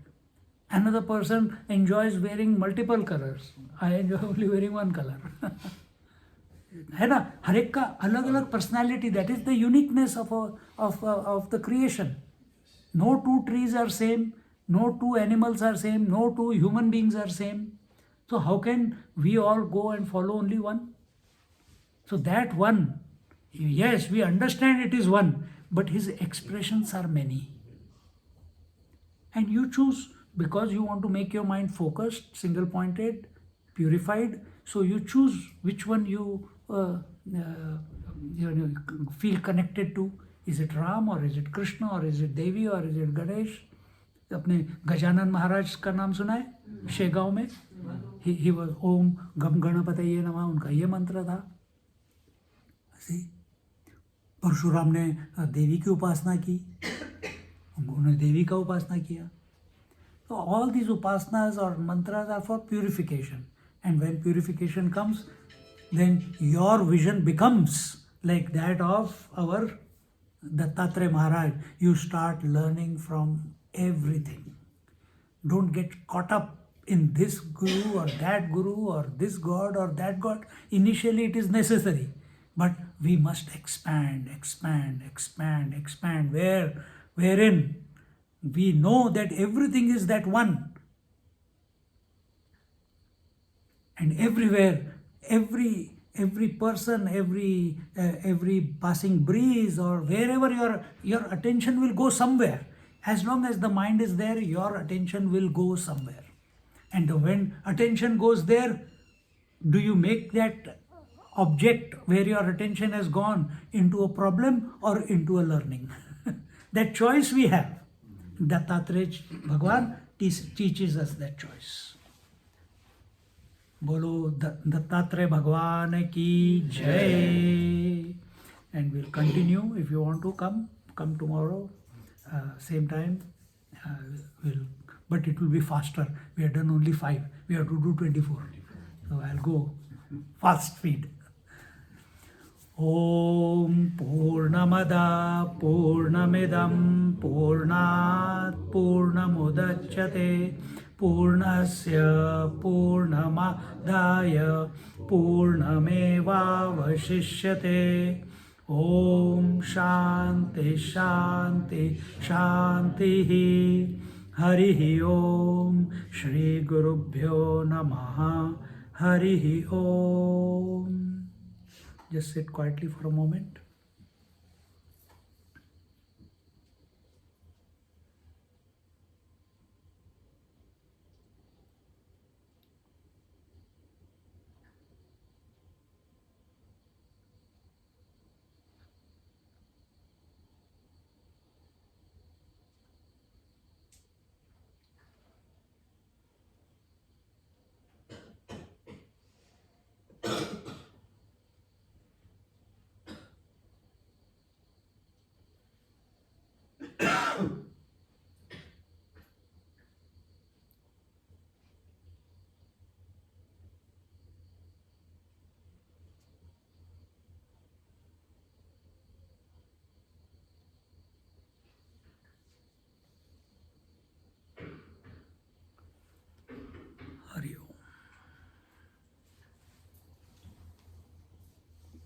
Another person enjoys wearing multiple colors. I enjoy only wearing one color. है ना, हर एक का अलग अलग personality. That is the uniqueness of the creation. No two trees are same. No two animals are same, no two human beings are same. So how can we all go and follow only one? So that one, yes, we understand it is one, but his expressions are many. And you choose because you want to make your mind focused, single pointed, purified. So you choose which one you feel connected to. Is it Ram or is it Krishna or is it Devi or is it Ganesh? अपने गजानन महाराज का नाम सुना है शेगांव में? He was ओम गम गणपतये नमः, उनका ये मंत्र था. See? परशुराम ने देवी की उपासना की, उन्होंने देवी का उपासना किया. So all these upasanas or mantras are for purification, and when purification comes, then your vision becomes like that of our Dattatreya Maharaj. You start learning from everything. Don't get caught up in this guru or that guru or this god or that god. Initially it is necessary, but we must expand, expand, expand, expand. Wherein we know that everything is that one. And everywhere, every person, every passing breeze or wherever your attention will go somewhere. As long as the mind is there, your attention will go somewhere. And when attention goes there, do you make that object where your attention has gone into a problem or into a learning? That choice we have. Dattatreya Bhagwan teaches us that choice. Bolo Dattatreya Bhagwan ki jai. And we'll continue. If you want to come tomorrow, same time. But it will be faster. We have done only 5. We have to do 24. So I'll go fast speed. Om Purnamada Purnamidam Purnat Purnamudachyate Purnasya Purnamadaya Purnameva Vashishyate. Om Shanti Shanti Shanti. Harihi Om Shri Gurubhyo Namaha. Harihi Om. Just sit quietly for a moment.